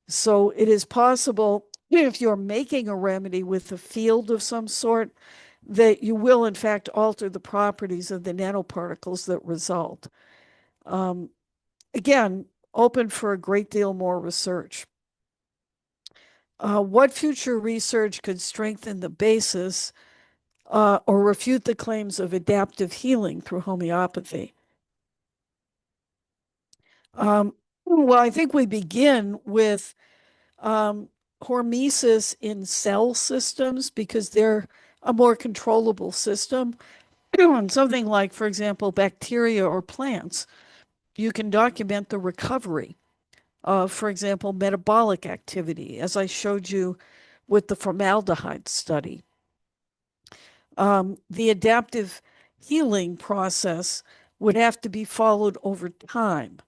So it is possible, if you're making a remedy with a field of some sort, that you will in fact alter the properties of the nanoparticles that result. Again, open for a great deal more research. What future research could strengthen the basis or refute the claims of adaptive healing through homeopathy? Well, I think we begin with hormesis in cell systems because they're a more controllable system. And something like, for example, bacteria or plants, you can document the recovery of, for example, metabolic activity, as I showed you with the formaldehyde study. The adaptive healing process would have to be followed over time.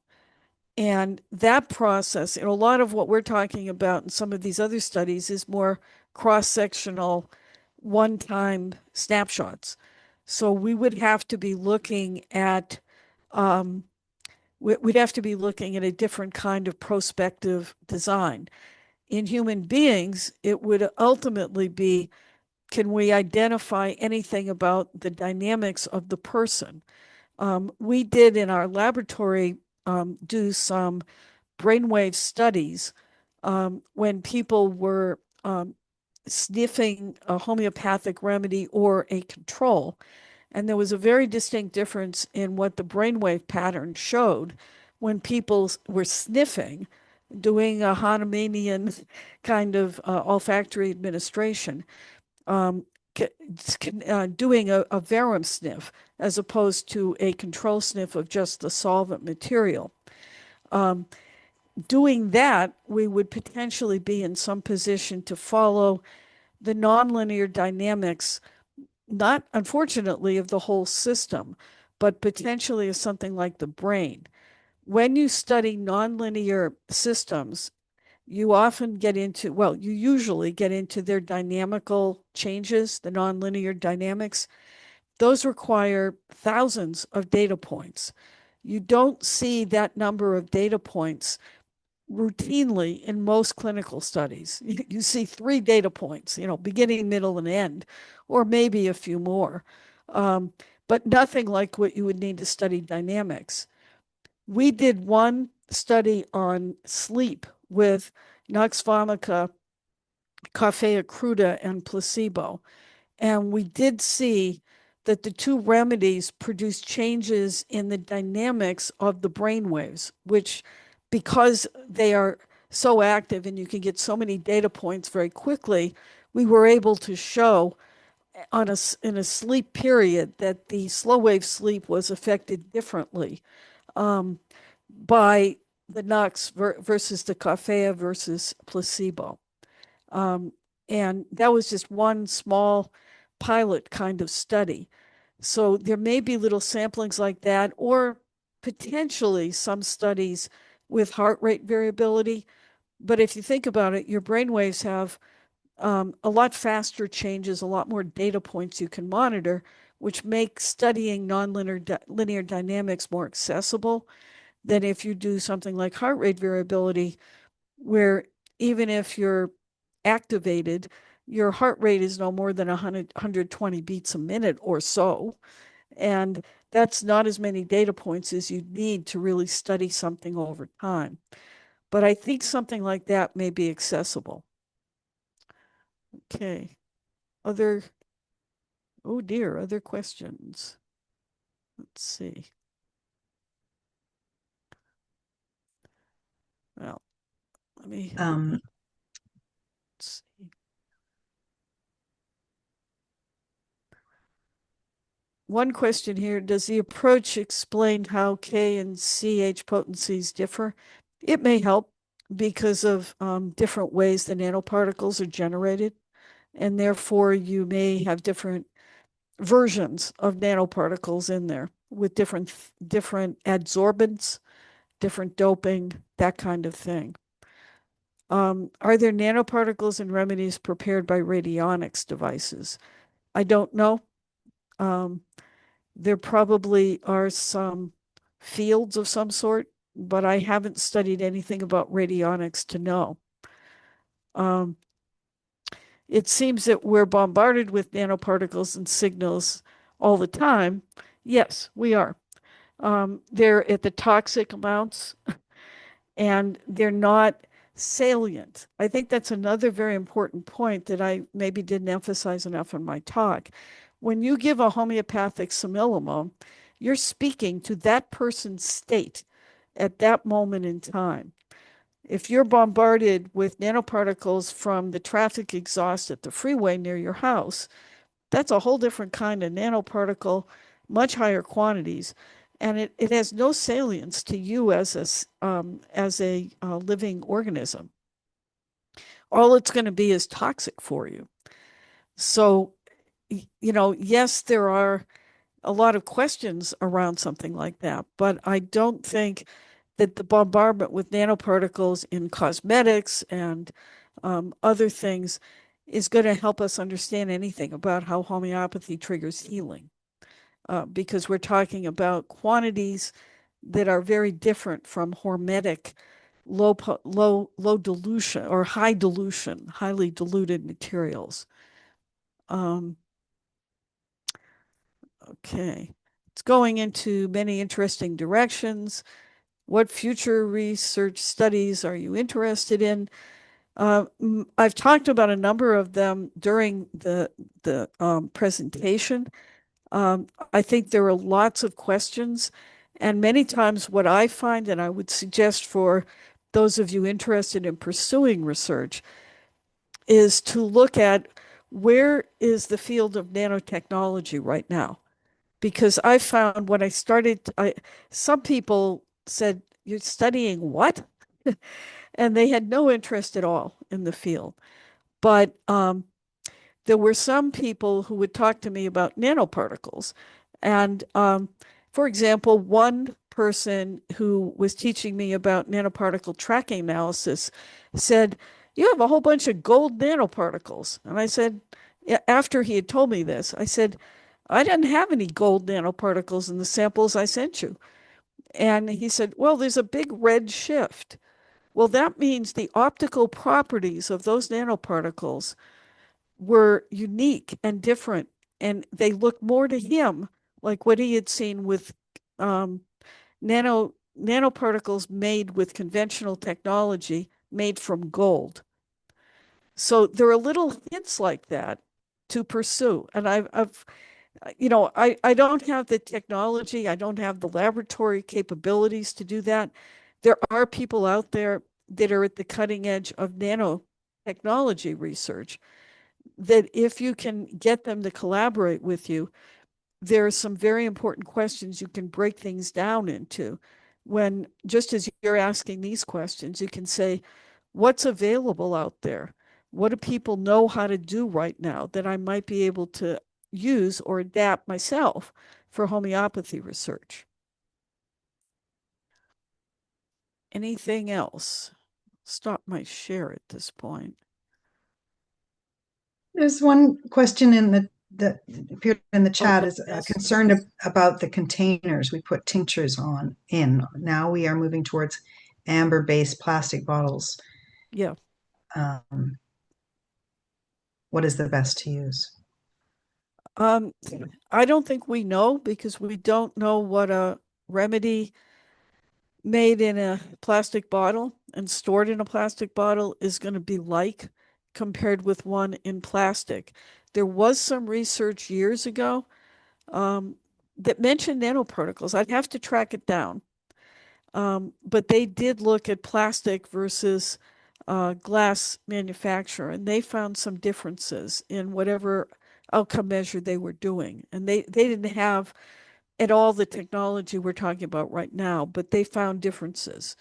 And that process, and a lot of what we're talking about in some of these other studies, is more cross-sectional, one-time snapshots. So we would have to be looking at we'd have to be looking at a different kind of prospective design. In human beings, it would ultimately be can we identify anything about the dynamics of the person? We did in our laboratory do some brainwave studies when people were sniffing a homeopathic remedy or a control. And there was a very distinct difference in what the brainwave pattern showed when people were sniffing, doing a Hahnemannian kind of olfactory administration, um, doing a verum sniff as opposed to a control sniff of just the solvent material. Doing that, we would potentially be in some position to follow the nonlinear dynamics, not unfortunately of the whole system, but potentially of something like the brain. When you study nonlinear systems, you often get into, well, you usually get into their dynamical changes, the nonlinear dynamics. Those require thousands of data points. You don't see that number of data points routinely in most clinical studies. You see 3 data points, beginning, middle, and end, or maybe a few more, but nothing like what you would need to study dynamics. We did one study on sleep with Nux vomica, Coffea cruda, and placebo. And we did see that the 2 remedies produced changes in the dynamics of the brain waves, which, because they are so active and you can get so many data points very quickly, we were able to show in a sleep period that the slow wave sleep was affected differently by the Nux versus the Coffea versus placebo. And that was just one small pilot kind of study. So there may be little samplings like that, or potentially some studies with heart rate variability. But if you think about it, your brain waves have a lot faster changes, a lot more data points you can monitor, which makes studying linear dynamics more accessible than if you do something like heart rate variability, where even if you're activated, your heart rate is no more than 120 beats a minute or so. And that's not as many data points as you need to really study something over time. But I think something like that may be accessible. Okay. Oh dear, other questions. Let's see. Well, let me see. One question here, does the approach explain how K and CH potencies differ? It may help because of different ways the nanoparticles are generated, and therefore you may have different versions of nanoparticles in there with different adsorbents, different doping, that kind of thing. Are there nanoparticles in remedies prepared by radionics devices? I don't know. There probably are some fields of some sort, but I haven't studied anything about radionics to know. It seems that we're bombarded with nanoparticles and signals all the time. Yes, we are. They're at the toxic amounts and they're not salient. I think that's another very important point that I maybe didn't emphasize enough in my talk. When you give a homeopathic simillimum, you're speaking to that person's state at that moment in time. If you're bombarded with nanoparticles from the traffic exhaust at the freeway near your house, that's a whole different kind of nanoparticle, much higher quantities, and it has no salience to you as a living organism. All it's going to be is toxic for you. So, yes, there are a lot of questions around something like that, but I don't think that the bombardment with nanoparticles in cosmetics and other things is going to help us understand anything about how homeopathy triggers healing, because we're talking about quantities that are very different from hormetic, low dilution or high dilution, highly diluted materials. Um, okay. It's going into many interesting directions. What future research studies are you interested in? I've talked about a number of them during the presentation. I think there are lots of questions, and many times what I find, and I would suggest for those of you interested in pursuing research, is to look at where is the field of nanotechnology right now. Because I found when I started, some people said, "You're studying what?" And they had no interest at all in the field. But there were some people who would talk to me about nanoparticles. And for example, one person who was teaching me about nanoparticle tracking analysis said, "You have a whole bunch of gold nanoparticles." And I said, after he had told me this, I said, "I didn't have any gold nanoparticles in the samples I sent you." And he said, "Well, there's a big red shift." Well, that means the optical properties of those nanoparticles were unique and different, and they looked more to him like what he had seen with um, nanoparticles made with conventional technology made from gold. So there are little hints like that to pursue. And I've I don't have the technology, I don't have the laboratory capabilities to do that. There are people out there that are at the cutting edge of nanotechnology research that if you can get them to collaborate with you, there are some very important questions you can break things down into. When just as you're asking these questions, you can say, what's available out there? What do people know how to do right now that I might be able to use or adapt myself for homeopathy research? Anything else? Stop my share at this point. There's one question in that appeared in the Oh, chat is yes. concerned about the containers we put tinctures in. Now we are moving towards amber-based plastic bottles. Yeah. What is the best to use? Um, I don't think we know because we don't know what a remedy made in a plastic bottle and stored in a plastic bottle is going to be like compared with one in plastic. There was some research years ago that mentioned nanoparticles. I'd have to track it down. But they did look at plastic versus glass manufacture, and they found some differences in whatever outcome measure they were doing. And they didn't have at all the technology we're talking about right now, but they found differences.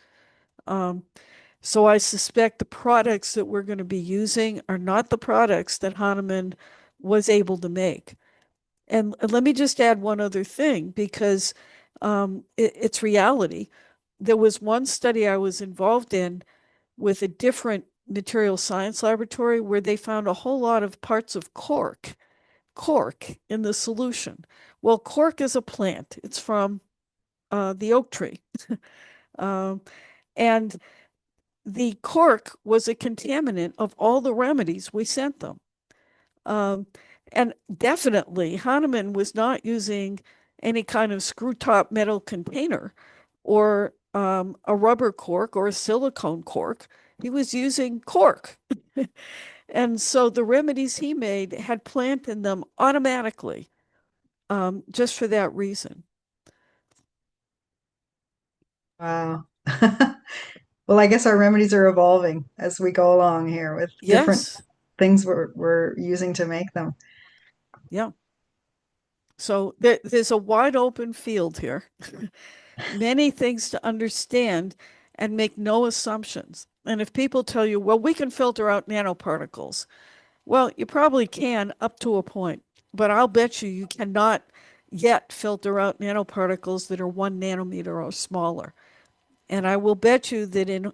So I suspect the products that we're going to be using are not the products that Hahnemann was able to make. And let me just add one other thing because it's reality. There was one study I was involved in with a different material science laboratory where they found a whole lot of parts of cork in the solution. Well, cork is a plant. It's from the oak tree. Um, and the cork was a contaminant of all the remedies we sent them. Um, and definitely, Hahnemann was not using any kind of screw top metal container or a rubber cork or a silicone cork. He was using cork. And so the remedies he made had plant in them automatically, just for that reason. Wow. Well, I guess our remedies are evolving as we go along here with different Yes. things we're using to make them. Yeah. So there's a wide open field here, many things to understand and make no assumptions. And if people tell you, well, we can filter out nanoparticles, well, you probably can up to a point, but I'll bet you cannot yet filter out nanoparticles that are 1 nanometer or smaller. And I will bet you that in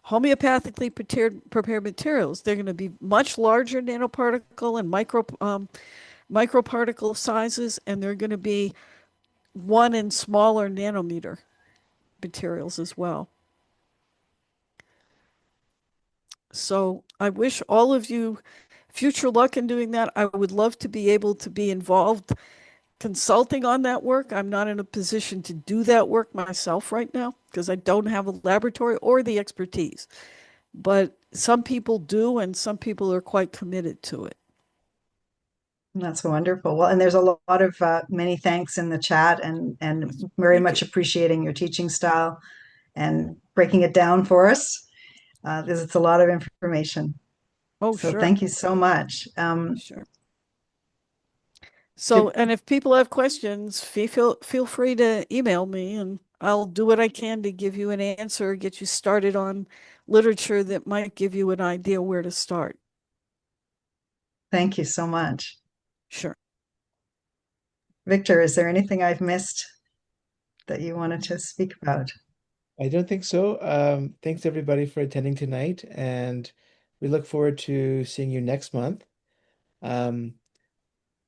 homeopathically prepared materials, they're going to be much larger nanoparticle and microparticle sizes, and they're going to be 1 and smaller nanometer materials as well. So I wish all of you future luck in doing that. I would love to be able to be involved consulting on that work. I'm not in a position to do that work myself right now because I don't have a laboratory or the expertise. But some people do, and some people are quite committed to it. That's wonderful. Well, and there's a lot of many thanks in the chat, and Yes. very Thank you. much appreciating your teaching style and breaking it down for us. Because it's a lot of information. Oh, So sure. thank you so much. Sure. So, and if people have questions, feel free to email me and I'll do what I can to give you an answer, get you started on literature that might give you an idea where to start. Thank you so much. Sure. Victor, is there anything I've missed that you wanted to speak about? I don't think so. Thanks everybody for attending tonight, and we look forward to seeing you next month. Um,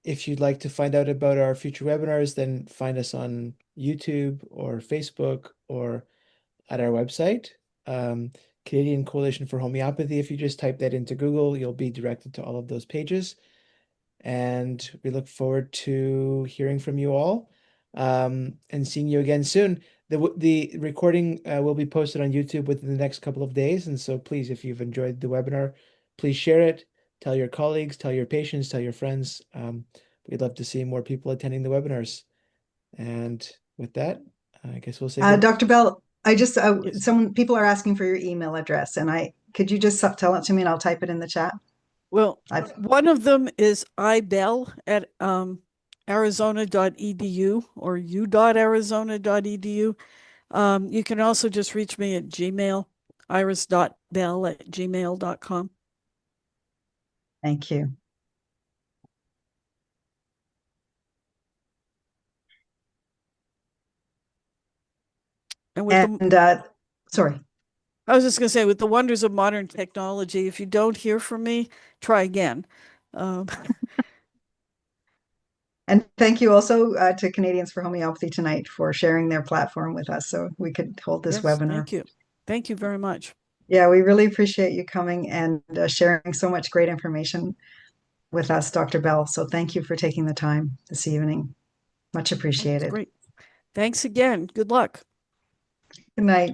if you'd like to find out about our future webinars, then find us on YouTube or Facebook or at our website, Canadian Coalition for Homeopathy. If you just type that into Google, you'll be directed to all of those pages. And we look forward to hearing from you all, and seeing you again soon. The recording will be posted on YouTube within the next couple of days. And so please, if you've enjoyed the webinar, please share it, tell your colleagues, tell your patients, tell your friends. We'd love to see more people attending the webinars. And with that, I guess we'll say good. Dr. Bell, I just Yes. some people are asking for your email address, and I could you just tell it to me and I'll type it in the chat. Well, I've, one of them is ibell at arizona.edu or u.arizona.edu. You can also just reach me at Gmail, iris.bell@gmail.com. Thank you. And with the And sorry. I was just going to say, with the wonders of modern technology, if you don't hear from me, try again. Um, And thank you also to Canadians for Homeopathy tonight for sharing their platform with us so we could hold this yes, webinar. thank you. Thank you very much. Yeah, we really appreciate you coming and sharing so much great information with us, Dr. Bell. So thank you for taking the time this evening. Much Oh, it's appreciated. great. Thanks again. Good luck. Good night.